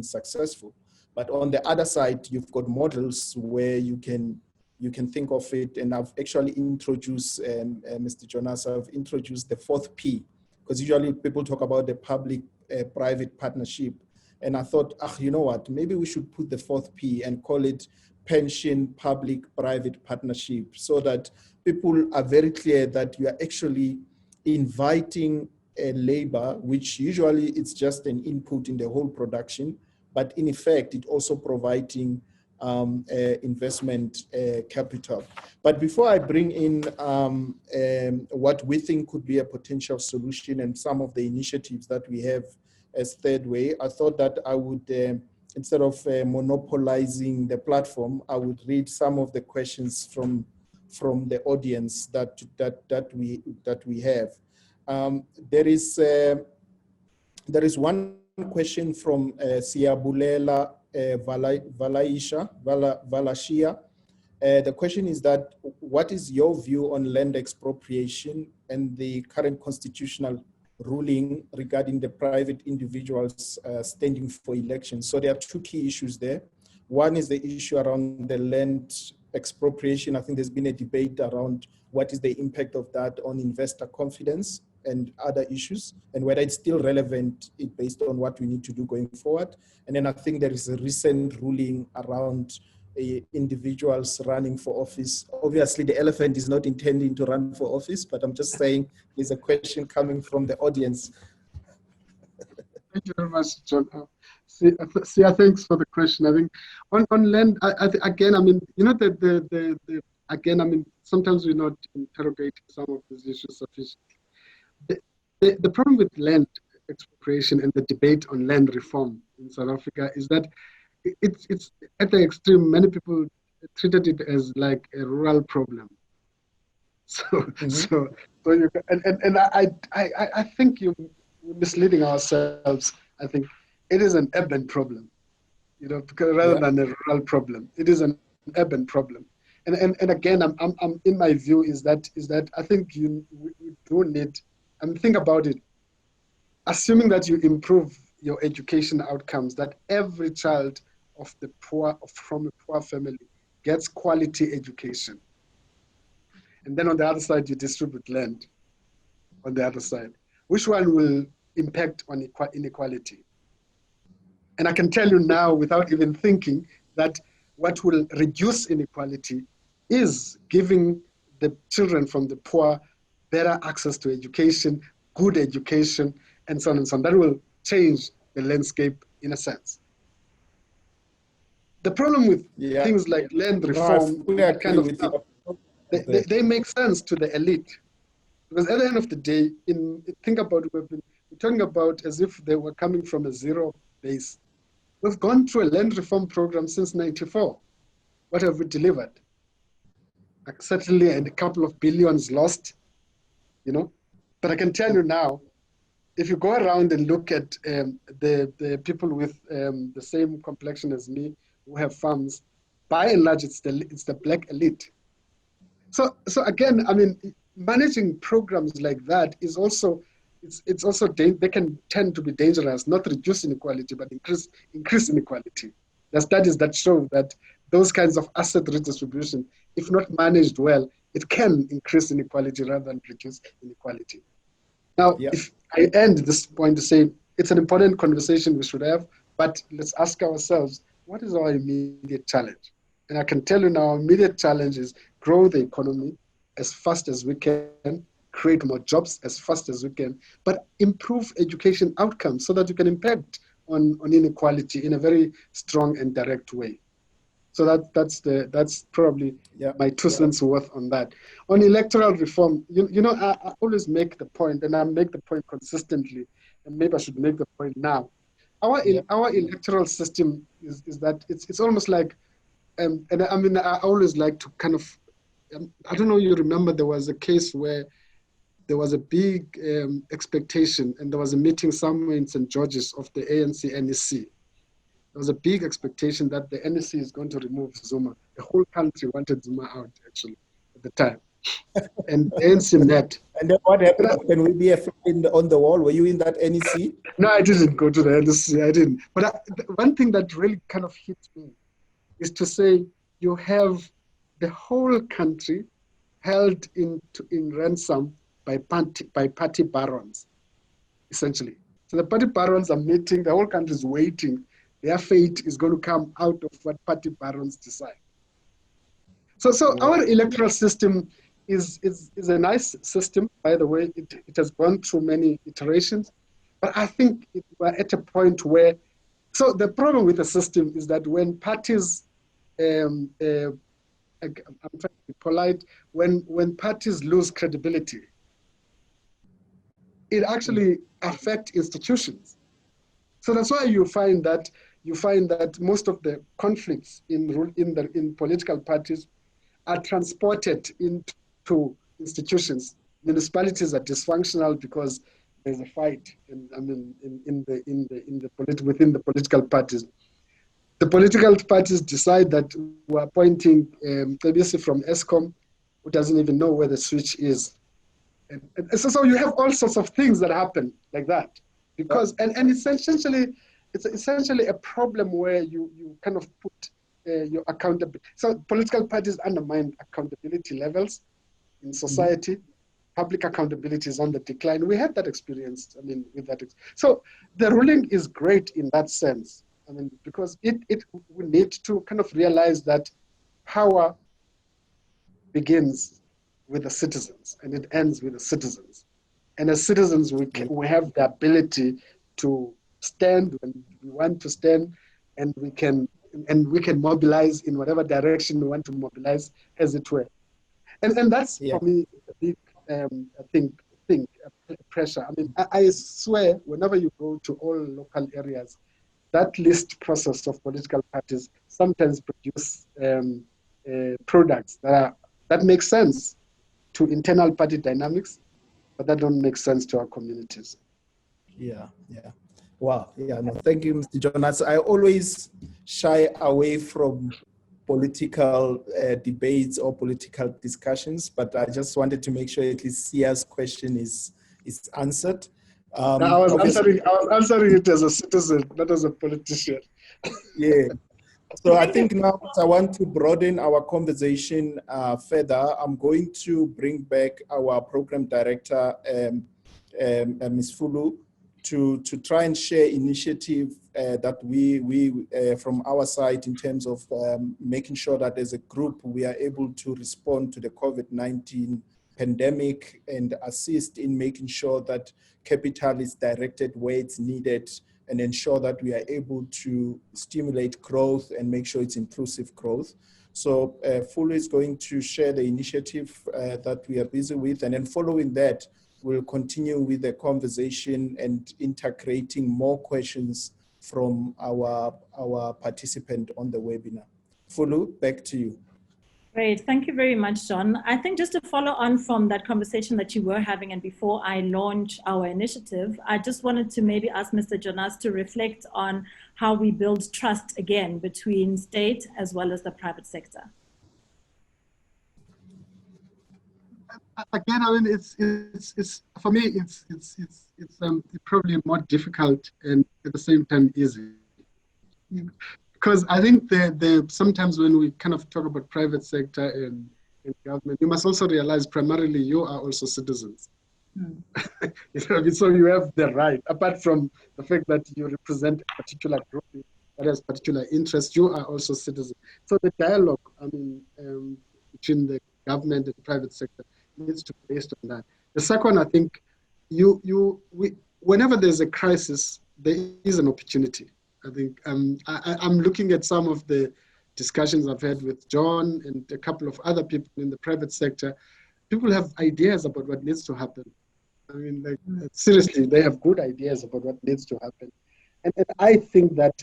successful. But on the other side, you've got models where you can think of it, and I've actually introduced, Mr. Jonas, I've introduced the fourth P, because usually people talk about the public-private partnership, and I thought, you know what, maybe we should put the fourth P and call it pension public-private partnership, so that people are very clear that you are actually inviting a labor, which usually it's just an input in the whole production, but in effect, it also providing investment capital. But before I bring in what we think could be a potential solution and some of the initiatives that we have as Third Way, I thought that I would, instead of monopolizing the platform, I would read some of the questions from the audience that we have. There is one question from Siyabulela Valashia. The question is that, what is your view on land expropriation and the current constitutional ruling regarding the private individuals standing for elections? So there are two key issues there. One is the issue around the land expropriation. I think there's been a debate around what is the impact of that on investor confidence and other issues, and whether it's still relevant based on what we need to do going forward. And then I think there is a recent ruling around individuals running for office. Obviously, the elephant is not intending to run for office, but I'm just saying there's a question coming from the audience. Thank you very much, John. Sia, thanks for the question. I think on land, again, I mean, again, I mean, sometimes we're not interrogating some of these issues sufficiently. The problem with land expropriation and the debate on land reform in South Africa is that it's at the extreme. Many people treated it as like a rural problem. So you and I think you're misleading ourselves. I think it is an urban problem, because rather than a rural problem, it is an urban problem. And again, I'm in my view is that I think we do need. I mean, think about it. Assuming that you improve your education outcomes, that every child of the poor, from a poor family, gets quality education. And then on the other side, you distribute land on the other side. Which one will impact on inequality? And I can tell you now, without even thinking, that what will reduce inequality is giving the children from the poor better access to education, good education, and so on and so on. That will change the landscape in a sense. The problem with things like land reform, that kind of stuff, they make sense to the elite. Because at the end of the day, think about we're talking about as if they were coming from a zero base. We've gone through a land reform program since '94. What have we delivered? Certainly a couple of billions lost, But I can tell you now, if you go around and look at the people with the same complexion as me who have farms, by and large, it's the black elite. So again, I mean, managing programs like that is also it's also they can tend to be dangerous, not reduce inequality, but increase inequality. There are studies that show that those kinds of asset redistribution, if not managed well, it can increase inequality rather than reduce inequality. Now, if I end this point to say it's an important conversation we should have, but let's ask ourselves, what is our immediate challenge? And I can tell you now, our immediate challenge is grow the economy as fast as we can, create more jobs as fast as we can, but improve education outcomes so that you can impact on inequality in a very strong and direct way. So that's probably my 2 cents worth on that. On electoral reform, I always make the point, and I make the point consistently, and maybe I should make the point now. Our electoral system is that it's almost like, and I mean, I always like to kind of, I don't know, you remember there was a case where there was a big expectation, and there was a meeting somewhere in St. George's of the ANC NEC. There was a big expectation that the NEC is going to remove Zuma. The whole country wanted Zuma out, actually, at the time. And the ANC met. And then what happened? Can we be a fly on the wall? Were you in that NEC? No, I didn't go to the NEC. I didn't. But one thing that really kind of hit me is to say you have the whole country held in ransom by party barons, essentially. So the party barons are meeting, the whole country is waiting. Their fate is going to come out of what party barons decide. So our electoral system is a nice system, by the way. It has gone through many iterations, but I think we're at a point where, so the problem with the system is that when parties, I'm trying to be polite, when parties lose credibility, it actually affects institutions. So that's why you find that most of the conflicts in political parties are transported into institutions. Municipalities are dysfunctional because there's a fight, within the political parties. The political parties decide that we're appointing Mcebisi from ESCOM, who doesn't even know where the switch is. And so you have all sorts of things that happen like that. Because and it's essentially a problem where you kind of put your accountability. So political parties undermine accountability levels in society. Public accountability is on the decline. We had that experience. With that. So the ruling is great in that sense. Because we need to kind of realize that power begins with the citizens and it ends with the citizens. And as citizens, we have the ability to stand when we want to stand, and we can mobilize in whatever direction we want to mobilize, as it were. And that's for me a big pressure. I swear, whenever you go to all local areas, that list process of political parties sometimes produce products that make sense to internal party dynamics, but that don't make sense to our communities. Yeah. Wow. Yeah. No, thank you, Mr. Jonas. I always shy away from political debates or political discussions, but I just wanted to make sure at least Sia's question is answered. I was answering it as a citizen, not as a politician. Yeah. So I think now I want to broaden our conversation further. I'm going to bring back our program director, Ms. Fulu, to try and share initiative that we from our side in terms of making sure that as a group we are able to respond to the COVID-19 pandemic and assist in making sure that capital is directed where it's needed and ensure that we are able to stimulate growth and make sure it's inclusive growth. So Fulu is going to share the initiative that we are busy with, and then following that, we'll continue with the conversation and integrating more questions from our participant on the webinar. Fulu, back to you. Great, thank you very much, John. I think just to follow on from that conversation that you were having, and before I launch our initiative, I just wanted to maybe ask Mr. Jonas to reflect on how we build trust again between state as well as the private sector. again, I mean, it's for me, it's probably more difficult and at the same time easy. Because I think the sometimes when we kind of talk about private sector and government, you must also realize primarily you are also citizens. So you have the right, apart from the fact that you represent a particular group that has particular interests, you are also citizens. So the dialogue, I mean, between the government and the private sector needs to be based on that. The second, I think, whenever there's a crisis, there is an opportunity. I think I'm looking at some of the discussions I've had with John and a couple of other people in the private sector. People have ideas about what needs to happen. I mean, like, seriously, they have good ideas about what needs to happen. And I think that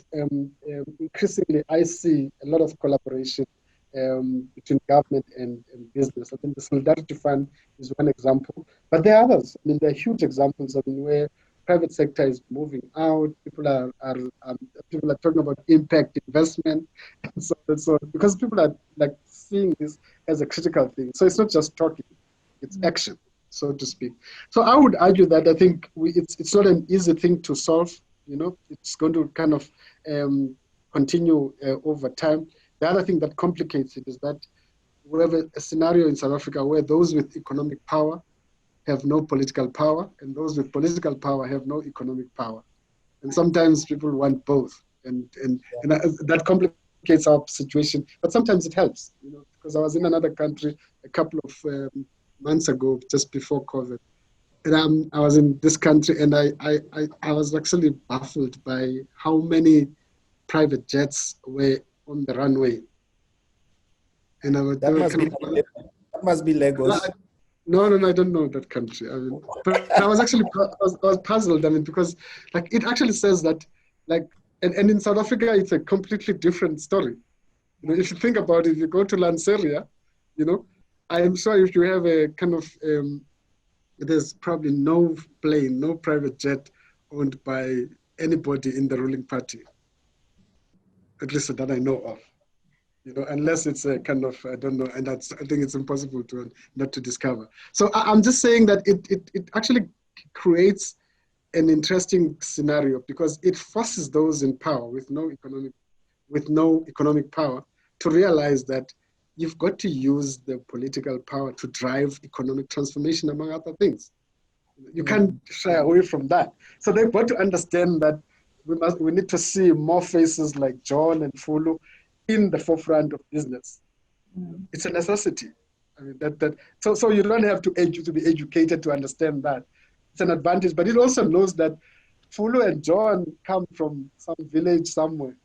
increasingly I see a lot of collaboration between government and business. I think the Solidarity Fund is one example, but there are others. I mean, there are huge examples of where private sector is moving out. People are talking about impact investment, and so because people are like seeing this as a critical thing. So it's not just talking; it's action, so to speak. So I would argue that I think it's not an easy thing to solve. It's going to kind of continue over time. The other thing that complicates it is that we have a scenario in South Africa where those with economic power have no political power, and those with political power have no economic power. And sometimes people want both, and that complicates our situation. But sometimes it helps, because I was in another country a couple of months ago, just before COVID, and I was in this country, and I was actually baffled by how many private jets were on the runway. And that must be Lagos. No, I don't know that country. I mean, but I was actually I was puzzled. I mean, because like it actually says that, like, and in South Africa it's a completely different story. If you think about it, if you go to Lanseria, I'm sure if you have a kind of there's probably no plane, no private jet owned by anybody in the ruling party, at least that I know of. Unless it's a kind of, I don't know, and I think it's impossible not to discover. So I'm just saying that it actually creates an interesting scenario because it forces those in power with no economic power to realize that you've got to use the political power to drive economic transformation, among other things. You can't shy away from that. So they've got to understand that we need to see more faces like John and Fulu in the forefront of business. It's a necessity. I mean, so you don't have to be educated to understand that. It's an advantage, but it also knows that Fulu and John come from some village somewhere.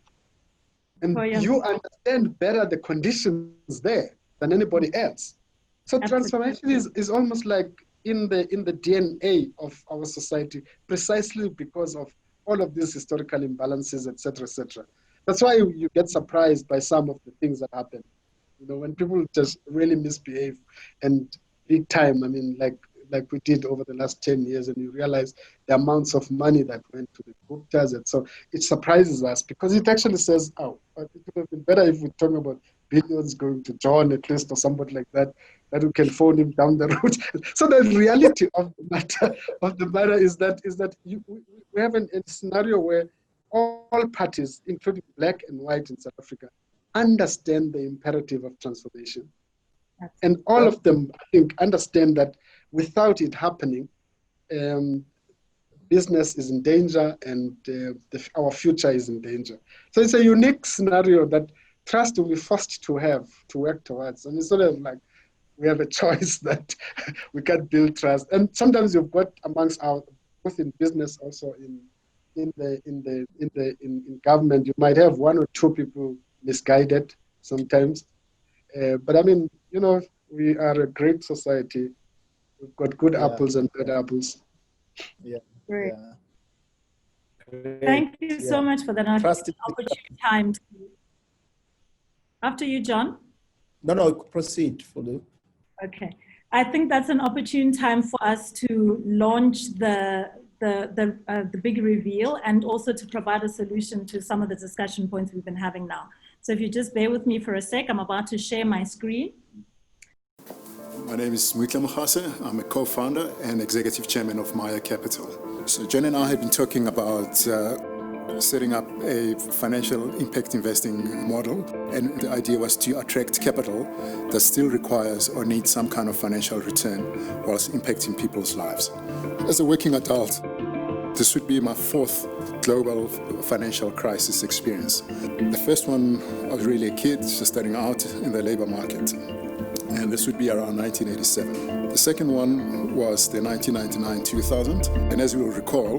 And you understand better the conditions there than anybody else. So transformation is almost like in the DNA of our society, precisely because of all of these historical imbalances, et cetera, et cetera. That's why you get surprised by some of the things that happen. When people just really misbehave and big time, I mean, like we did over the last 10 years, and you realize the amounts of money that went to the Guptas. And so it surprises us because it actually says, it would have been better if we're talking about billions going to John at least or somebody like that we can phone him down the road. So the reality of the matter is that we have a scenario where all parties, including black and white in South Africa, understand the imperative of transformation. And all of them, I think, understand that without it happening, business is in danger and our future is in danger. So it's a unique scenario that trust will be forced to work towards. And it's sort of like we have a choice that we can't build trust. And sometimes you've got amongst both in business, also in government, you might have one or two people misguided sometimes. But I mean, we are a great society. We've got good apples and bad apples. Yeah. Great. Yeah. Thank you so much for that opportune time. After you, John. No, proceed, Fulu. Okay. I think that's an opportune time for us to launch the big reveal and also to provide a solution to some of the discussion points we've been having now. So if you just bear with me for a sec, I'm about to share my screen. My name is Mcebisi. I'm a co-founder and executive chairman of Maya Capital. So Jen and I have been talking about setting up a financial impact investing model, and the idea was to attract capital that still requires or needs some kind of financial return whilst impacting people's lives. As a working adult, this would be my fourth global financial crisis experience. The first one, I was really a kid, just starting out in the labor market. And this would be around 1987. The second one was the 1999-2000. And as you will recall,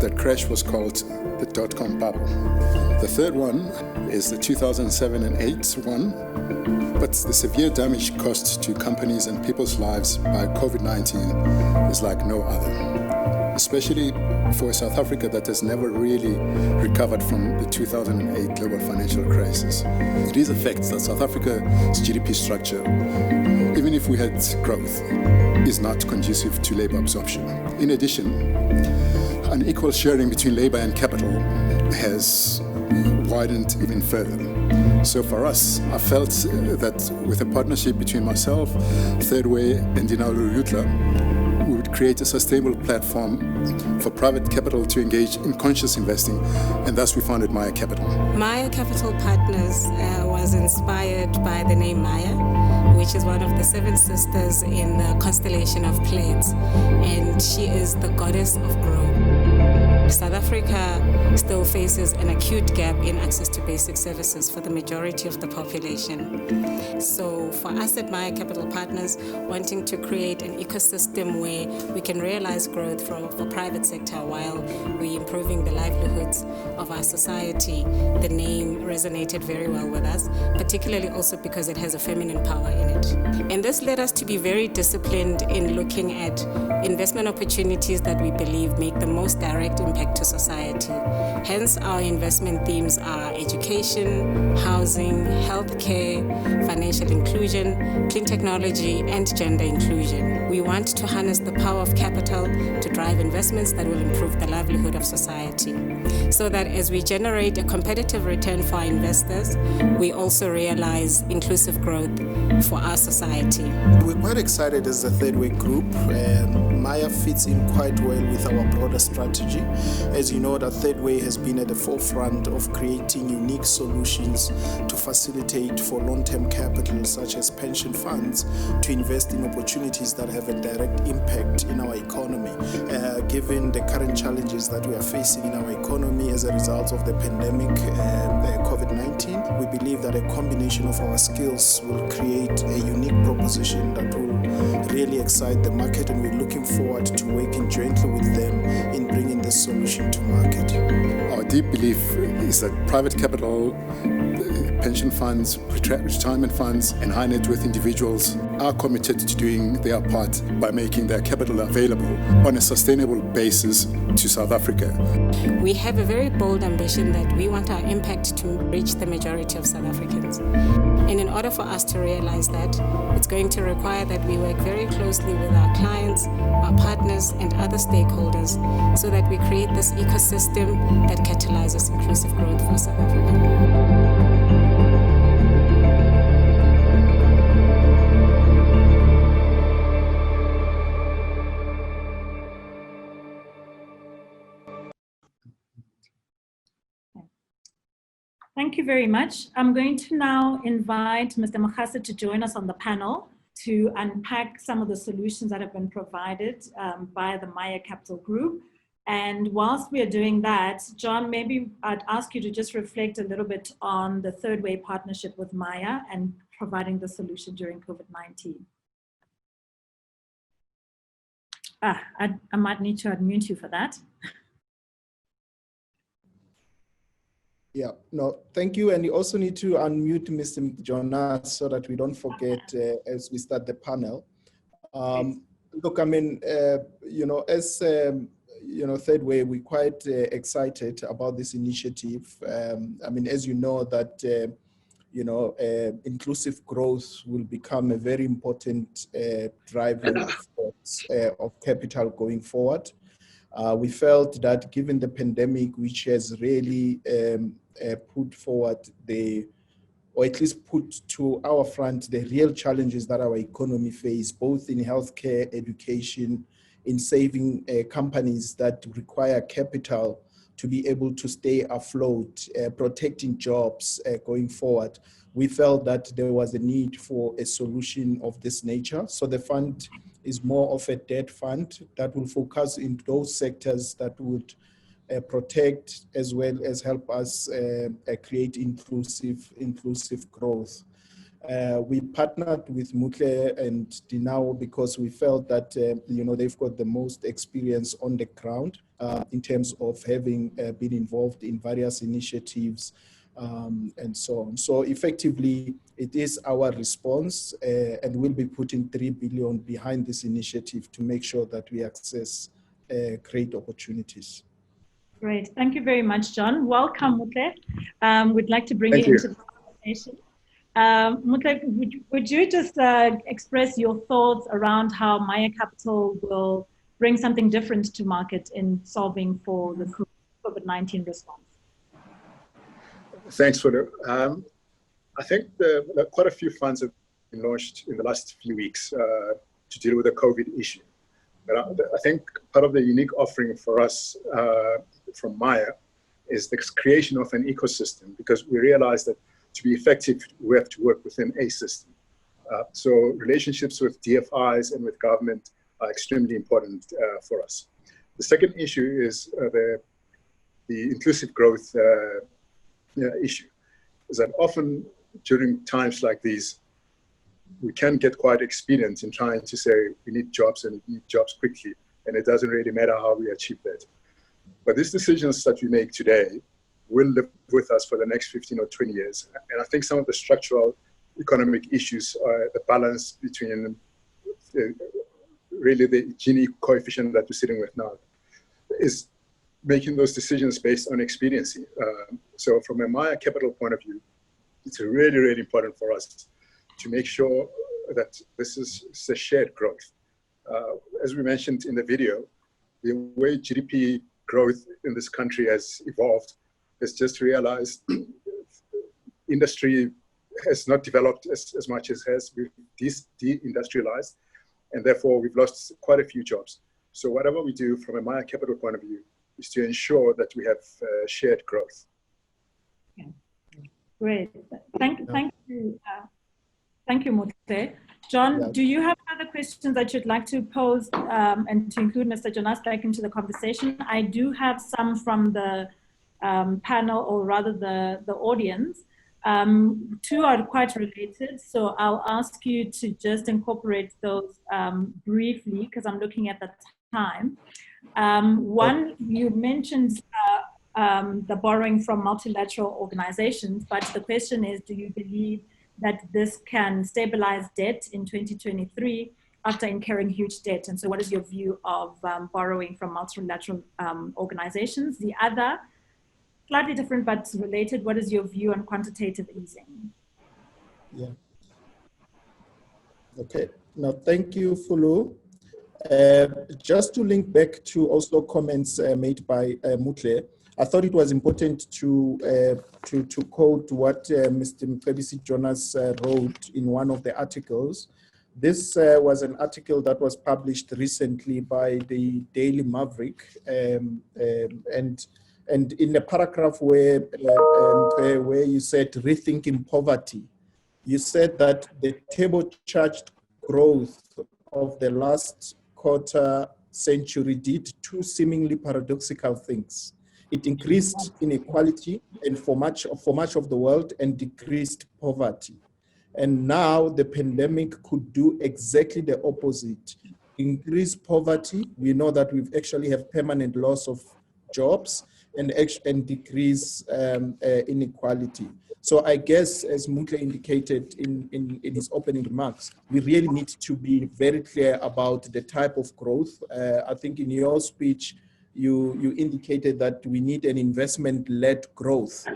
that crash was called the dot-com bubble. The third one is the 2007 and 8 one. But the severe damage caused to companies and people's lives by COVID-19 is like no other, especially for South Africa that has never really recovered from the 2008 global financial crisis. These affects that South Africa's GDP structure, even if we had growth, is not conducive to labor absorption. In addition, unequal sharing between labor and capital has widened even further. So for us, I felt that with a partnership between myself, Third Way, and Dinalu Rutla, we would create a sustainable platform for private capital to engage in conscious investing, and thus we founded Maya Capital. Maya Capital Partners was inspired by the name Maya, which is one of the seven sisters in the constellation of Pleiades, and she is the goddess of growth. South Africa still faces an acute gap in access to basic services for the majority of the population. So for us at Maya Capital Partners, wanting to create an ecosystem where we can realize growth for private sector while we're improving the livelihoods of our society, the name resonated very well with us, particularly also because it has a feminine power in it. And this led us to be very disciplined in looking at investment opportunities that we believe make the most direct impact to society. Hence, our investment themes are education, housing, healthcare, financial inclusion, clean technology, and gender inclusion. We want to harness the power of capital to drive investments that will improve the livelihood of society, so that as we generate a competitive return for our investors, we also realize inclusive growth for our society. We're quite excited as the Third Way Group. Maya fits in quite well with our broader strategy. As you know, the Third Way has been at the forefront of creating unique solutions to facilitate for long-term capital, such as pension funds, to invest in opportunities that have a direct impact in our economy. Given the current challenges that we are facing in our economy as a result of the pandemic, COVID-19, we believe that a combination of our skills will create a unique proposition that will really excite the market, and we're looking forward to working jointly with them in bringing this solution to market. Our deep belief is that private capital, pension funds, retirement funds, and high net worth individuals are committed to doing their part by making their capital available on a sustainable basis to South Africa. We have a very bold ambition that we want our impact to reach the majority of South Africans. And in order for us to realize that, it's going to require that we work very closely with our clients, our partners, and other stakeholders so that we create this ecosystem that catalyzes inclusive growth for South Africa. Thank you very much. I'm going to now invite Mr. Mcebisi to join us on the panel to unpack some of the solutions that have been provided by the Maya Capital Group. And whilst we are doing that, John, maybe I'd ask you to just reflect a little bit on the Third Way partnership with Maya and providing the solution during COVID-19. I might need to unmute you for that. Yeah, no, thank you. And you also need to unmute Mr. Jonas so that we don't forget as we start the panel. Look, I mean, as Third Way, we're quite excited about this initiative. I mean, as you know, that inclusive growth will become a very important driving force of capital going forward. We felt that given the pandemic, which has really put forward the or at least put to our front the real challenges that our economy face, both in healthcare, education, in saving companies that require capital to be able to stay afloat, protecting jobs going forward. We felt that there was a need for a solution of this nature. So the fund is more of a debt fund that will focus in those sectors that would protect as well as help us create inclusive growth. We partnered with Mutle and Dinao because we felt that they've got the most experience on the ground in terms of having been involved in various initiatives and so on. So effectively, it is our response, and we'll be putting 3 billion behind this initiative to make sure that we access great opportunities. Great. Thank you very much, John. Welcome, Mutle. We'd like to bring you into the conversation. Mutle, would you just express your thoughts around how Maya Capital will bring something different to market in solving for the COVID-19 response? Thanks, Fuller. I think quite a few funds have been launched in the last few weeks to deal with the COVID issue. But I think part of the unique offering for us from Maya is the creation of an ecosystem, because we realize that to be effective, we have to work within a system. So relationships with DFIs and with government are extremely important for us. The second issue is the inclusive growth issue, is that often during times like these, we can get quite experienced in trying to say we need jobs and we need jobs quickly, and it doesn't really matter how we achieve that. But these decisions that we make today will live with us for the next 15 or 20 years. And I think some of the structural economic issues are the balance between really the Gini coefficient that we're sitting with now is making those decisions based on experience. So from a Maya Capital point of view, it's really, really important for us to make sure that this is a shared growth. As we mentioned in the video, the way GDP growth in this country has evolved is just realized industry has not developed as much as has. We've de-industrialized, and therefore we've lost quite a few jobs. So whatever we do from a Maya Capital point of view is to ensure that we have shared growth. Yeah. Great. Thank you, Mutle. John, do you have other questions that you'd like to pose and to include Mr. Jonas back into the conversation? I do have some from the panel, or rather the audience. Two are quite related, so I'll ask you to just incorporate those briefly, because I'm looking at the time. One, you mentioned the borrowing from multilateral organizations, but the question is, do you believe that this can stabilize debt in 2023 after incurring huge debt? And so what is your view of borrowing from multilateral organizations? The other, slightly different but related, what is your view on quantitative easing? Yeah. Okay. Now, thank you, Fulu. Just to link back to also comments made by Mutle, I thought it was important to quote what Mr. Mcebisi Jonas wrote in one of the articles. This was an article that was published recently by the Daily Maverick, and in the paragraph where you said rethinking poverty, you said that the turbocharged growth of the last quarter century did two seemingly paradoxical things. It increased inequality and for much of the world, and decreased poverty. And now the pandemic could do exactly the opposite. Increase poverty. We know that we've actually have permanent loss of jobs, and decrease inequality. So I guess, as Mutle indicated in his opening remarks, we really need to be very clear about the type of growth. I think in your speech, you indicated that we need an investment-led growth.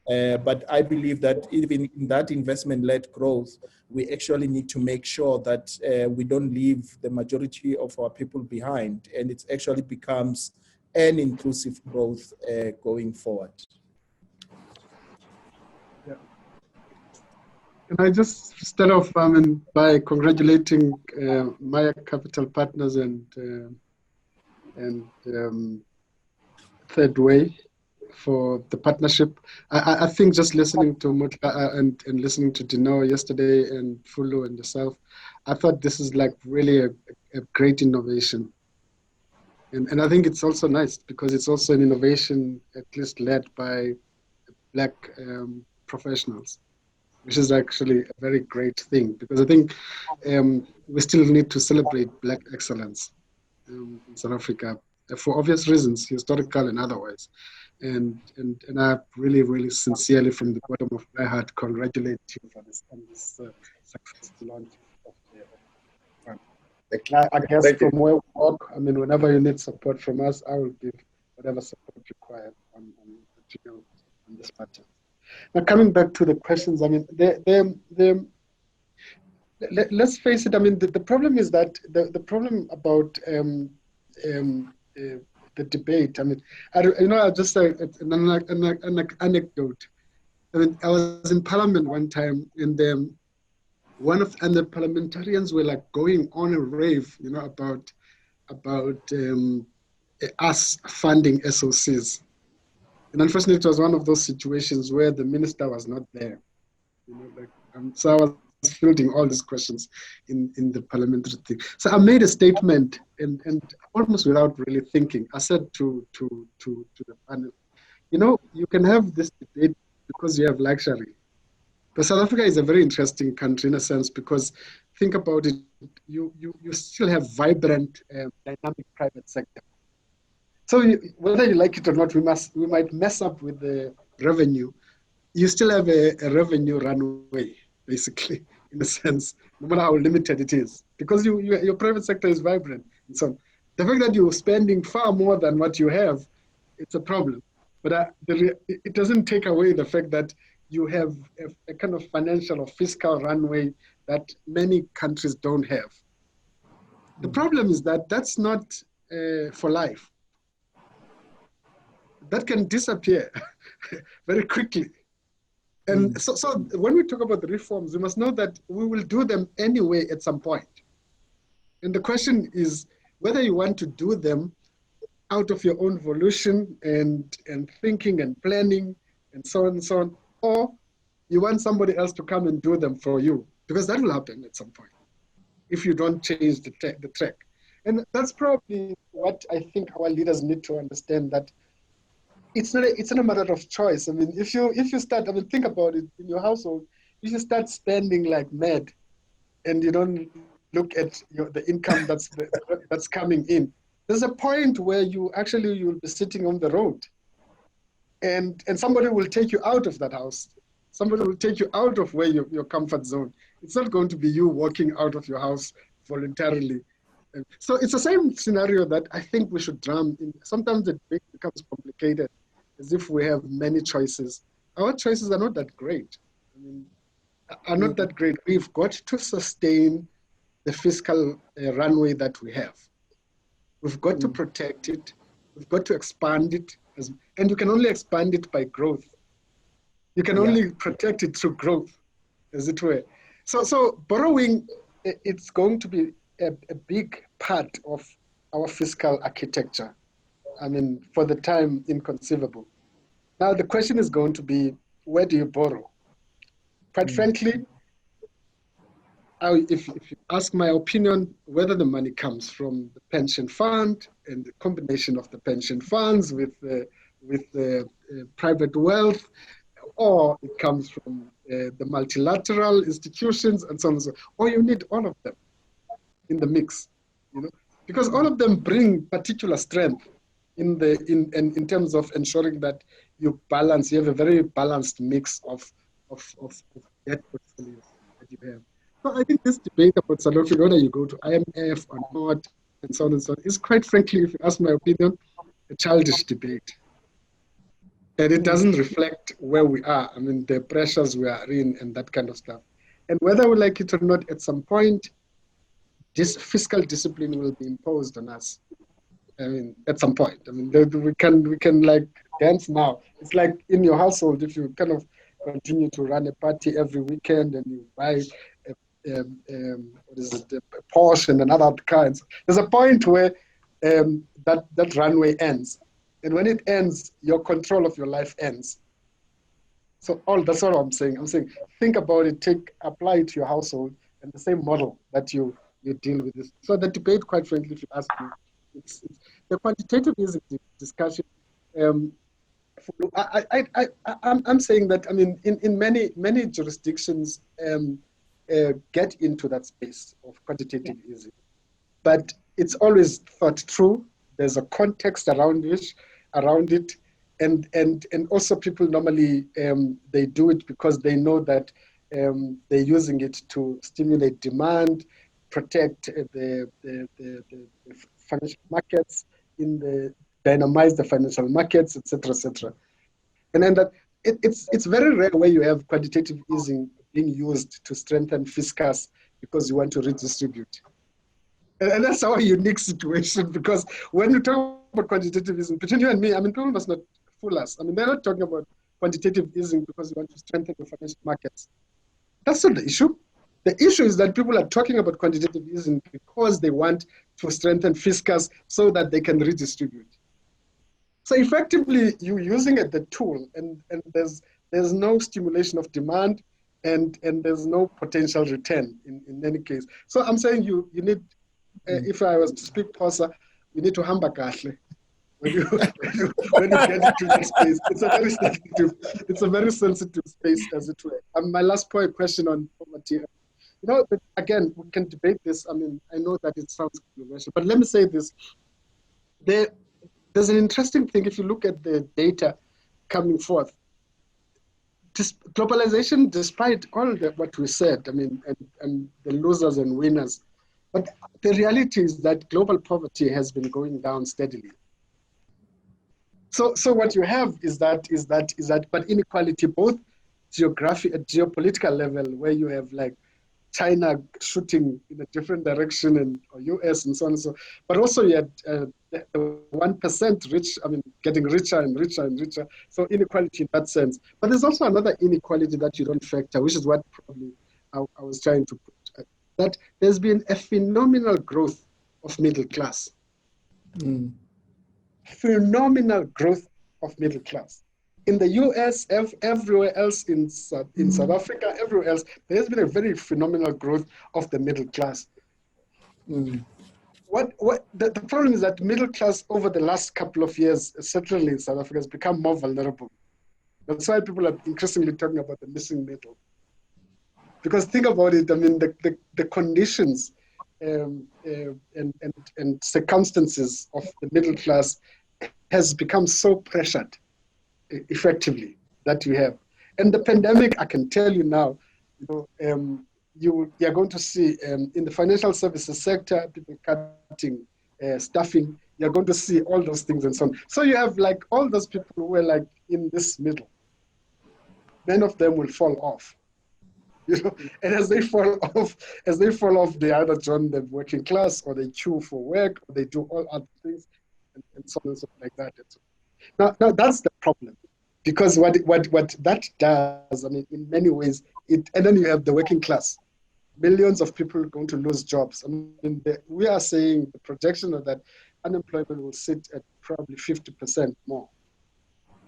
But I believe that even in that investment-led growth, we actually need to make sure that we don't leave the majority of our people behind, and it actually becomes an inclusive growth going forward. I just start off by congratulating Maya Capital Partners and Third Way for the partnership. I think just listening to Mutla and listening to Dino yesterday and Fulu and yourself, I thought this is like really a great innovation. And I think it's also nice because it's also an innovation at least led by Black professionals, which is actually a very great thing because I think we still need to celebrate Black excellence in South Africa for obvious reasons, historical and otherwise. And I really, really sincerely, from the bottom of my heart, congratulate you for this successful launch of the fund. I guess from where we work, I mean, whenever you need support from us, I will give whatever support required on this matter. Now, coming back to the questions, I mean, let's face it. I mean, the problem is that the problem about the debate. I mean, I'll just say an anecdote. I mean, I was in Parliament one time, and the parliamentarians were like going on a rave, about us funding SOCs. And unfortunately, it was one of those situations where the minister was not there. So I was fielding all these questions in the parliamentary thing. So I made a statement, and almost without really thinking, I said to the panel, you can have this debate because you have luxury. But South Africa is a very interesting country in a sense because think about it, you still have vibrant, dynamic private sector. So whether you like it or not, we might mess up with the revenue. You still have a revenue runway, basically, in a sense, no matter how limited it is, because your private sector is vibrant. And so the fact that you're spending far more than what you have, it's a problem. But it doesn't take away the fact that you have a kind of financial or fiscal runway that many countries don't have. The problem is that that's not for life. That can disappear very quickly. And so when we talk about the reforms, we must know that we will do them anyway at some point. And the question is whether you want to do them out of your own volition and thinking and planning and so on, or you want somebody else to come and do them for you, because that will happen at some point if you don't change the track. And that's probably what I think our leaders need to understand, that it's not a matter of choice. I mean, if you start, I mean, think about it in your household. If you start spending like mad, and you don't look at the income that's coming in, there's a point where you'll be sitting on the road, and somebody will take you out of that house. Somebody will take you out of where your comfort zone. It's not going to be you walking out of your house voluntarily. So it's the same scenario that I think we should drum in. Sometimes it becomes complicated, as if we have many choices. Our choices are not that great. I mean, are not that great. We've got to sustain the fiscal runway that we have. We've got to protect it. We've got to expand it. And you can only expand it by growth. You can only protect it through growth, as it were. So borrowing, it's going to be a big part of our fiscal architecture. I mean, for the time inconceivable. Now, the question is going to be, where do you borrow? Quite frankly, if you ask my opinion, whether the money comes from the pension fund and the combination of the pension funds with the private wealth, or it comes from the multilateral institutions and so on and so on, or you need all of them in the mix, because all of them bring particular strength in terms of ensuring that you have a very balanced mix of debt portfolios that you have. So I think this debate about South Africa, whether you go to IMF or not, and so on, is quite frankly, if you ask my opinion, a childish debate. And it doesn't reflect where we are. I mean, the pressures we are in and that kind of stuff. And whether we like it or not, at some point, this fiscal discipline will be imposed on us. I mean, at some point. I mean, we can like dance now. It's like in your household, if you kind of continue to run a party every weekend and you buy what is it, a Porsche and another car. There's a point where that runway ends. And when it ends, your control of your life ends. So that's all I'm saying. I'm saying, think about it, apply it to your household and the same model that you deal with this. So the debate, quite frankly, if you ask me, it's the quantitative easing discussion. I'm saying that, I mean, in many jurisdictions get into that space of quantitative easing, but it's always thought through. There's a context around it, and also people normally they do it because they know that they're using it to stimulate demand, protect the financial markets, dynamize the financial markets, etc., etc. And then that it's very rare where you have quantitative easing being used to strengthen fiscus because you want to redistribute. And that's our unique situation, because when you talk about quantitative easing, between you and me, I mean, people must not fool us. I mean, they're not talking about quantitative easing because you want to strengthen the financial markets. That's not the issue. The issue is that people are talking about quantitative easing because they want to strengthen fiscus so that they can redistribute. So effectively, you're using it, the tool, and there's no stimulation of demand, and there's no potential return in any case. So I'm saying you need, if I was to speak Xhosa, you need to hamba kahle when you get into that space. It's a very sensitive space, as it were. My last question on poverty. You know, but again, we can debate this. I mean, I know that it sounds controversial, but let me say this. There's an interesting thing if you look at the data coming forth. Globalization, despite all what we said, I mean, and the losers and winners, but the reality is that global poverty has been going down steadily. So what you have is that, but inequality, both at geopolitical level, where you have like China shooting in a different direction, or US and so on and so, but also you had the 1% rich, I mean, getting richer and richer and richer. So inequality in that sense. But there's also another inequality that you don't factor, which is what probably I was trying to put, that there's been a phenomenal growth of middle class. Phenomenal growth of middle class. In the US, everywhere else in South Africa, everywhere else, there's been a very phenomenal growth of the middle class. The problem is that middle class over the last couple of years, certainly in South Africa, has become more vulnerable. That's why people are increasingly talking about the missing middle. Because think about it, I mean, the conditions and circumstances of the middle class has become so pressured, effectively, that you have. And the pandemic, I can tell you now, you're going to see in the financial services sector, people cutting staffing. You're going to see all those things and so on. So you have like all those people who were like in this middle. Many of them will fall off. And as they fall off, they either join the working class, or they queue for work, or they do all other things, and so on and so like that. Now that's the problem, because what that does, I mean, in many ways, and then you have the working class. Millions of people are going to lose jobs. I mean, we are saying the projection of that unemployment will sit at probably 50% more.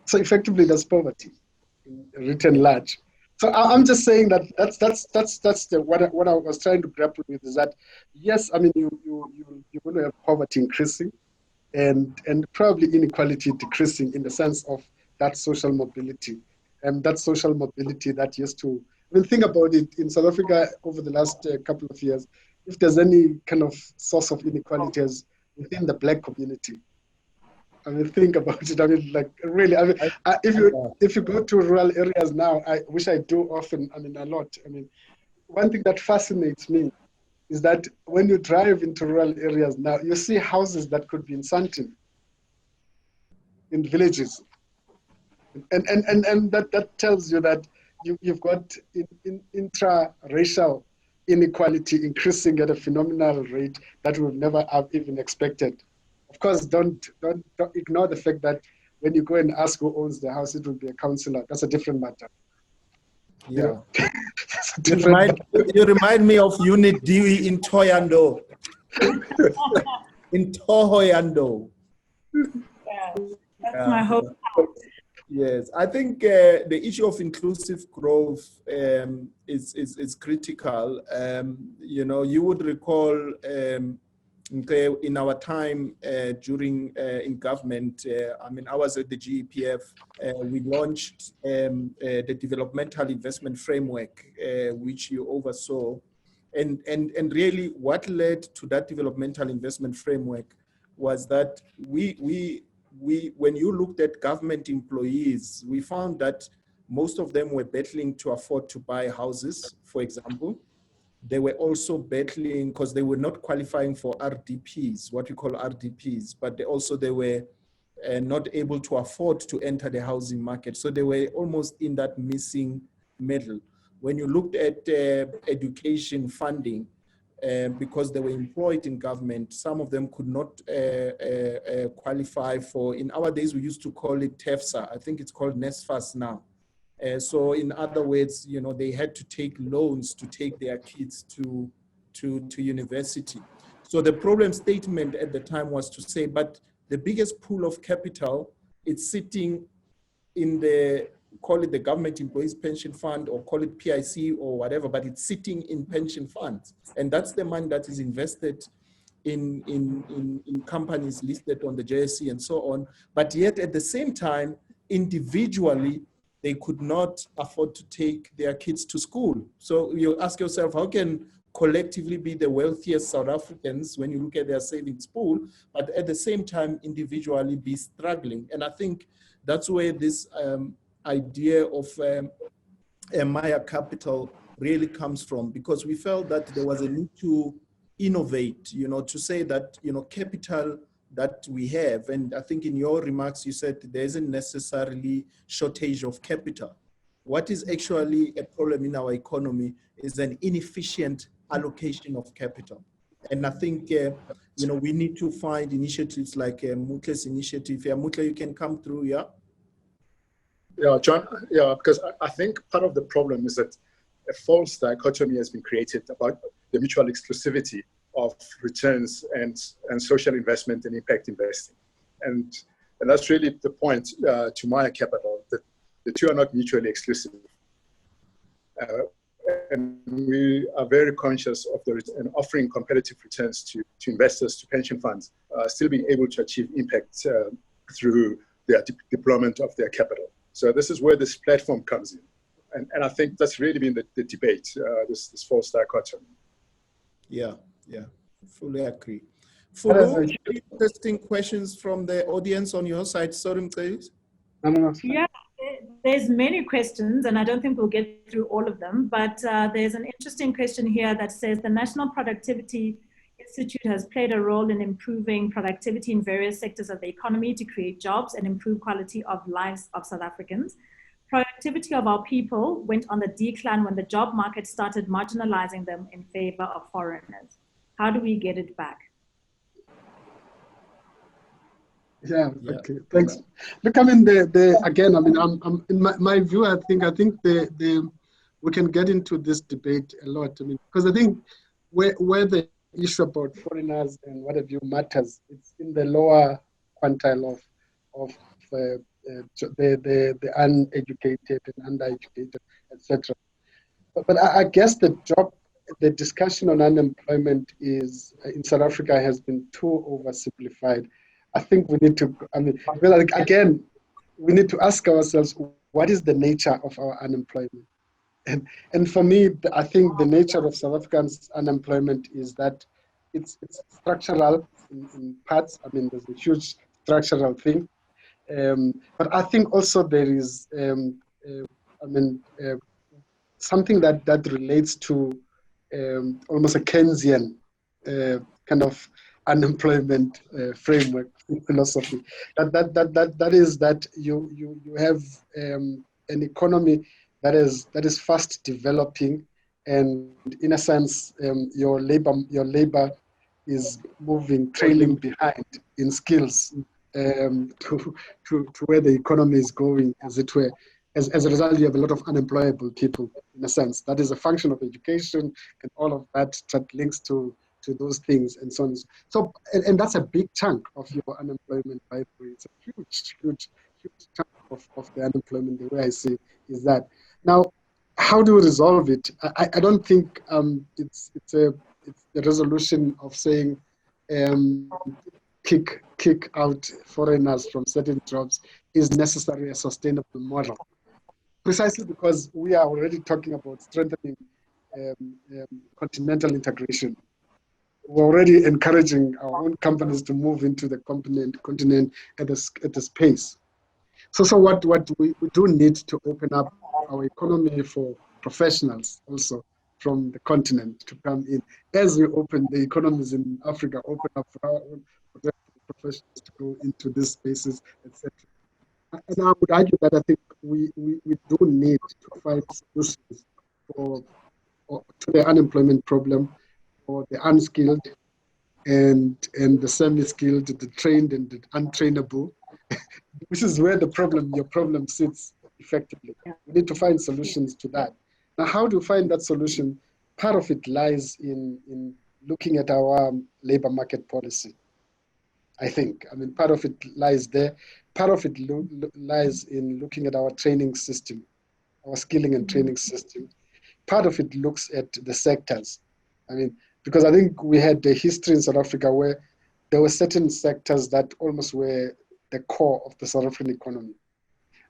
So effectively, there's poverty written large. So I'm just saying that that's what I was trying to grapple with, is that yes, I mean you're going to have poverty increasing, and probably inequality decreasing in the sense of that social mobility, and that social mobility that used to. I mean, think about it in South Africa over the last couple of years. If there's any kind of source of inequality is within the Black community. I mean, think about it. I mean, like really. I mean, if you go to rural areas now, which I do often. I mean, a lot. I mean, one thing that fascinates me is that when you drive into rural areas now, you see houses that could be in Sandton, in villages, and that tells you that you've got intra-racial inequality increasing at a phenomenal rate that we've never have even expected. Of course, don't ignore the fact that when you go and ask who owns the house, it will be a councillor. That's a different matter. Yeah. Different. You remind me of Unit D in Toyando. In Tohoyando. Yeah, that's my hope. Yes, I think the issue of inclusive growth is critical. You would recall in our time during in government, I was at the GEPF. We launched the developmental investment framework, which you oversaw. And really what led to that developmental investment framework was that when you looked at government employees, we found that most of them were battling to afford to buy houses, for example. They were also battling because they were not qualifying for RDPs, what we call RDPs, but they were not able to afford to enter the housing market. So they were almost in that missing middle. When you looked at education funding, because they were employed in government, some of them could not qualify for, in our days, we used to call it TEFSA. I think it's called NSFAS now. So in other words, they had to take loans to take their kids to university. So the problem statement at the time was to say, but the biggest pool of capital, it's sitting in call it the government employees pension fund or call it PIC or whatever, but it's sitting in pension funds. And that's the money that is invested in companies listed on the JSE and so on. But yet at the same time, individually, they could not afford to take their kids to school. So you ask yourself, how can collectively be the wealthiest South Africans when you look at their savings pool, but at the same time, individually be struggling? And I think that's where this idea of Maya Capital really comes from, because we felt that there was a need to innovate, to say that, capital that we have, and I think in your remarks you said there isn't necessarily shortage of capital. What is actually a problem in our economy is an inefficient allocation of capital. And I think, we need to find initiatives like Mutle's initiative. Yeah, Mutle, you can come through, yeah? Yeah, John, because I think part of the problem is that a false dichotomy has been created about the mutual exclusivity of returns and social investment and impact investing. And that's really the point to Maya Capital, that the two are not mutually exclusive. And we are very conscious of and offering competitive returns to investors, to pension funds, still being able to achieve impact through the deployment of their capital. So this is where this platform comes in. And I think that's really been the debate, this false dichotomy. Yeah, fully agree. Fulu, interesting questions from the audience on your side. Sorry, please. Yeah, there's many questions, and I don't think we'll get through all of them, but there's an interesting question here that says the National Productivity Institute has played a role in improving productivity in various sectors of the economy to create jobs and improve quality of lives of South Africans. Productivity of our people went on the decline when the job market started marginalizing them in favor of foreigners. How do we get it back? Yeah, okay, thanks. Look, I'm in my view, I think we can get into this debate a lot. Because I think where the issue about foreigners and what have you matters, it's in the lower quintile of the uneducated and undereducated, etc. But I guess the discussion on unemployment is in South Africa has been too oversimplified. I think we need to, we need to ask ourselves, what is the nature of our unemployment? And for me, I think the nature of South Africans' unemployment is that it's structural in parts. There's a huge structural thing. But I think also there is, something that relates to almost a Keynesian kind of unemployment framework philosophy. That is that you have an economy that is fast developing, and in a sense, your labor is trailing behind in skills to where the economy is going, as it were. as a result, you have a lot of unemployable people, in a sense. That is a function of education and all of that links to those things and so on. So, and that's a big chunk of your unemployment, by the way. It's a huge chunk of the unemployment, the way I see is that. Now, how do we resolve it? I don't think it's the resolution of saying kick out foreigners from certain jobs is necessarily a sustainable model. Precisely because we are already talking about strengthening continental integration. We're already encouraging our own companies to move into the continent at this pace. So what we do need to open up our economy for professionals also from the continent to come in. As we open the economies in Africa, open up for our own professionals to go into these spaces, etc. And I would argue that I think we do need to find solutions to the unemployment problem for the unskilled and the semi-skilled, the trained and the untrainable, which is where your problem sits effectively. We need to find solutions to that. Now, how do we find that solution? Part of it lies in looking at our labor market policy. I think. I mean, part of it lies there. Part of it lies in looking at our training system, our skilling and training system. Part of it looks at the sectors. I mean, because I think we had a history in South Africa where there were certain sectors that almost were the core of the South African economy.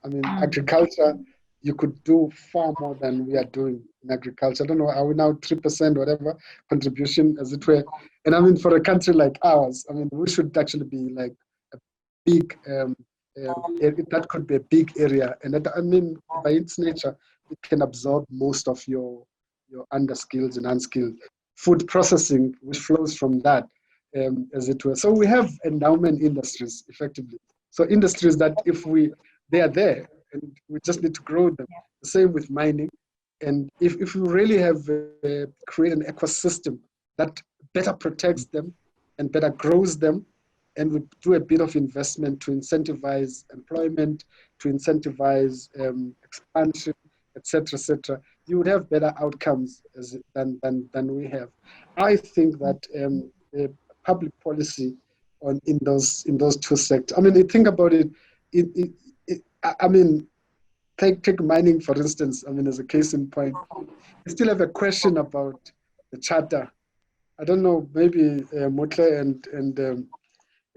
I mean, agriculture, you could do far more than we are doing in agriculture. I don't know, are we now 3%, whatever, contribution, as it were? And I mean, for a country like ours, I mean, we should actually be like a big, that could be a big area. And that, I mean, by its nature, it can absorb most of your underskilled and unskilled. Food processing, which flows from that, as it were. So we have endowment industries, effectively. So industries that they are there, and we just need to grow them. The same with mining. And if we really have create an ecosystem that better protects them and better grows them, and we do a bit of investment to incentivize employment, to incentivize expansion, etc., you would have better outcomes than we have. I think that the public policy in those two sectors. I mean, you think about it. I mean, take mining for instance. I mean, as a case in point, I still have a question about the charter. I don't know. Maybe Motle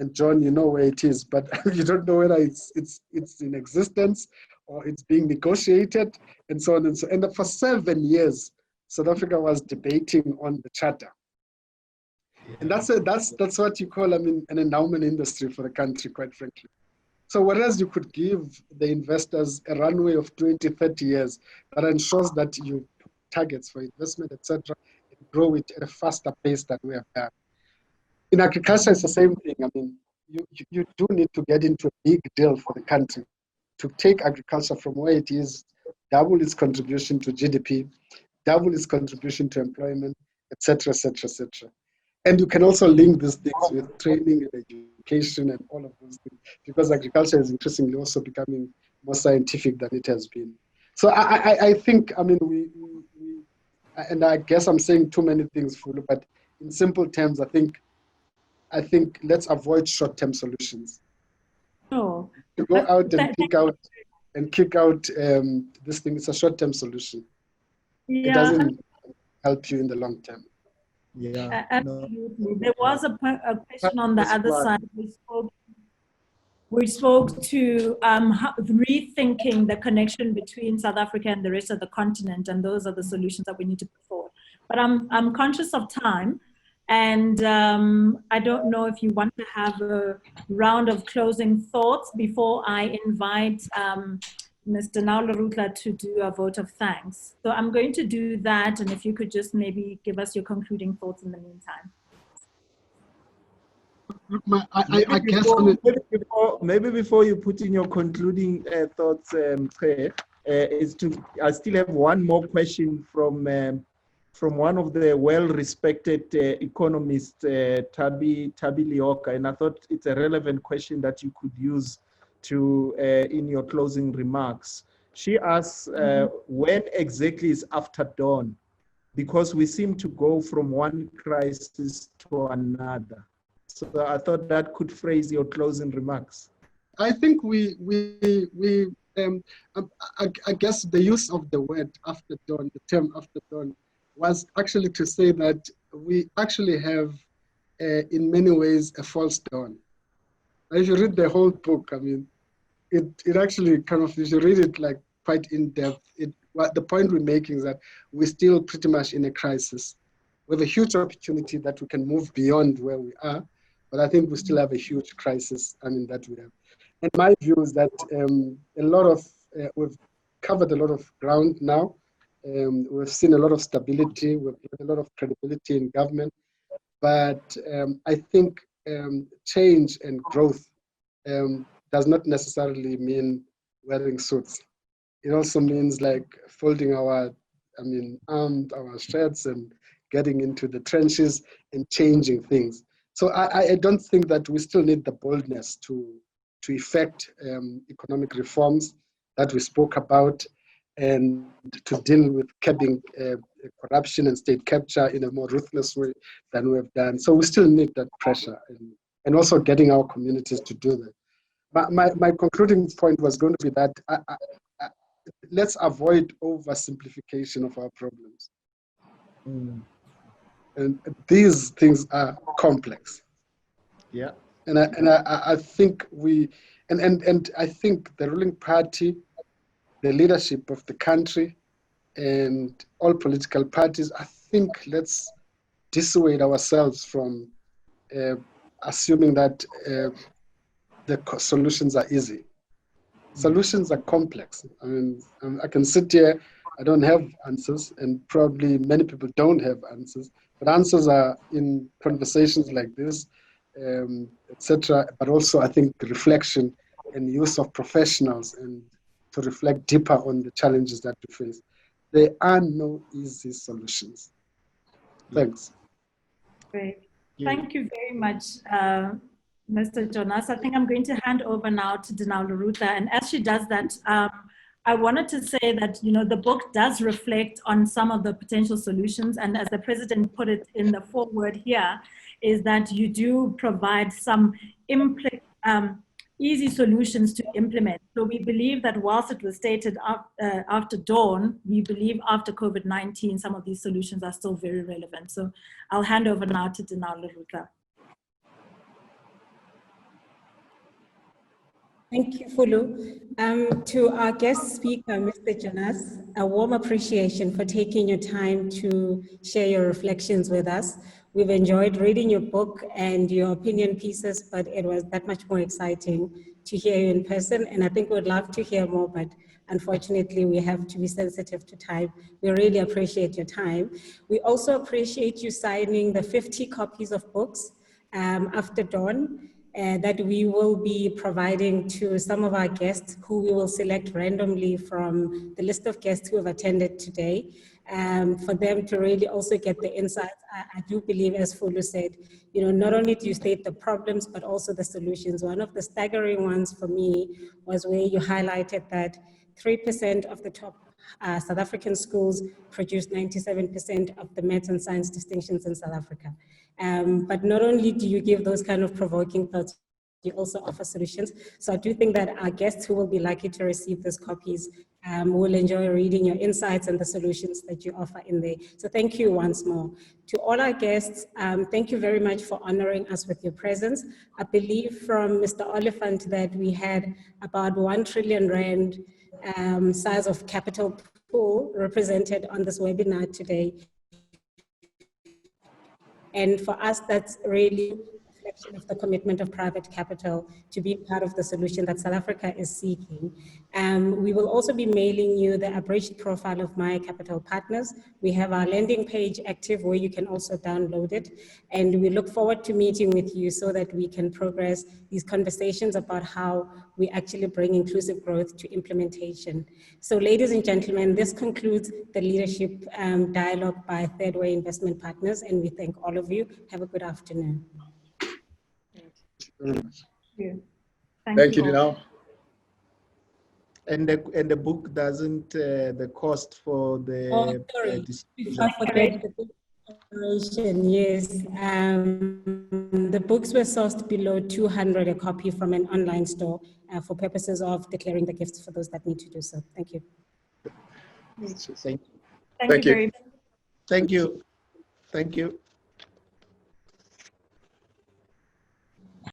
and John, you know where it is, but you don't know whether it's in existence or it's being negotiated, and so on and so. And for 7 years, South Africa was debating on the charter, and that's what you call, I mean, an endowment industry for the country, quite frankly. So whereas you could give the investors a runway of 20, 30 years that ensures that you put targets for investment, etc., and grow it at a faster pace than we have done. In agriculture, it's the same thing. I mean, you do need to get into a big deal for the country to take agriculture from where it is, double its contribution to GDP, double its contribution to employment, etc., etc., etc. And you can also link these things with training and education and all of those things, because agriculture is increasingly also becoming more scientific than it has been. So I think, I mean, we and I guess I'm saying too many things, Fulu, but in simple terms, I think let's avoid short-term solutions. Sure. To go out and kick out this thing, it's a short-term solution. Yeah. It doesn't help you in the long term. Yeah, absolutely. There was a question on the other side. We spoke to rethinking the connection between South Africa and the rest of the continent, and those are the solutions that we need to put forward. But I'm conscious of time, and I don't know if you want to have a round of closing thoughts before I invite Mr. Naula to do a vote of thanks. So I'm going to do that, and if you could just maybe give us your concluding thoughts in the meantime. I guess maybe before you put in your concluding thoughts, I still have one more question from one of the well-respected economists, Tabi Lioka, and I thought it's a relevant question that you could use in your closing remarks. She asks, when exactly is after dawn? Because we seem to go from one crisis to another. So I thought that could phrase your closing remarks. I think I guess the use of the word after dawn, the term after dawn, was actually to say that we actually have, in many ways, a false dawn. If you read the whole book, I mean, it actually kind of, you should read it like quite in depth. What the point we're making is that we're still pretty much in a crisis. We have a huge opportunity that we can move beyond where we are, but I think we still have a huge crisis, I mean, that we have. And my view is that we've covered a lot of ground now. We've seen a lot of stability, we've had a lot of credibility in government, but I think change and growth does not necessarily mean wearing suits. It also means like folding our shirts and getting into the trenches and changing things. So I don't think that we still need the boldness to effect economic reforms that we spoke about, and to deal with curbing corruption and state capture in a more ruthless way than we have done. So we still need that pressure, and also getting our communities to do that. My concluding point was going to be that let's avoid oversimplification of our problems. And these things are complex. Yeah. And I think I think the ruling party, the leadership of the country, and all political parties, I think let's dissuade ourselves from assuming that the solutions are easy. Solutions are complex. I mean, I can sit here, I don't have answers, and probably many people don't have answers, but answers are in conversations like this, etc. But also, I think reflection and use of professionals, and to reflect deeper on the challenges that we face. There are no easy solutions. Thanks. Great. Thank you very much, Mr. Jonas. I think I'm going to hand over now to Dinao Laruta. And as she does that, I wanted to say that, you know, the book does reflect on some of the potential solutions. And as the president put it in the foreword here, is that you do provide some easy solutions to implement. So we believe that whilst it was stated after dawn, we believe after COVID-19, some of these solutions are still very relevant. So I'll hand over now to Dinao Laruta. Thank you, Fulu. To our guest speaker, Mr. Jonas, a warm appreciation for taking your time to share your reflections with us. We've enjoyed reading your book and your opinion pieces, but it was that much more exciting to hear you in person. And I think we'd love to hear more, but unfortunately, we have to be sensitive to time. We really appreciate your time. We also appreciate you signing the 50 copies of books after dawn. That we will be providing to some of our guests who we will select randomly from the list of guests who have attended today, for them to really also get the insights. I do believe, as Fulu said, you know, not only do you state the problems, but also the solutions. One of the staggering ones for me was where you highlighted that 3% of the top South African schools produce 97% of the maths and science distinctions in South Africa. But not only do you give those kind of provoking thoughts, you also offer solutions. So I do think that our guests who will be lucky to receive those copies will enjoy reading your insights and the solutions that you offer in there. So thank you once more. To all our guests, thank you very much for honoring us with your presence. I believe from Mr. Oliphant that we had about 1 trillion rand size of capital pool represented on this webinar today. And for us, that's really a reflection of the commitment of private capital to be part of the solution that South Africa is seeking. We will also be mailing you the abridged profile of Maya Capital Partners. We have our landing page active where you can also download it. And we look forward to meeting with you so that we can progress these conversations about how we actually bring inclusive growth to implementation. So ladies and gentlemen, this concludes the leadership dialogue by Third Way Investment Partners, and we thank all of you. Have a good afternoon. Thank you. Thank you, Dinao. And the book doesn't, the cost for the Oh, sorry. distribution. I forget the book preparation. Yes. The books were sourced below 200 a copy from an online store for purposes of declaring the gifts for those that need to do so. Thank you. Thank you. Thank you very much. Thank you. Thank you.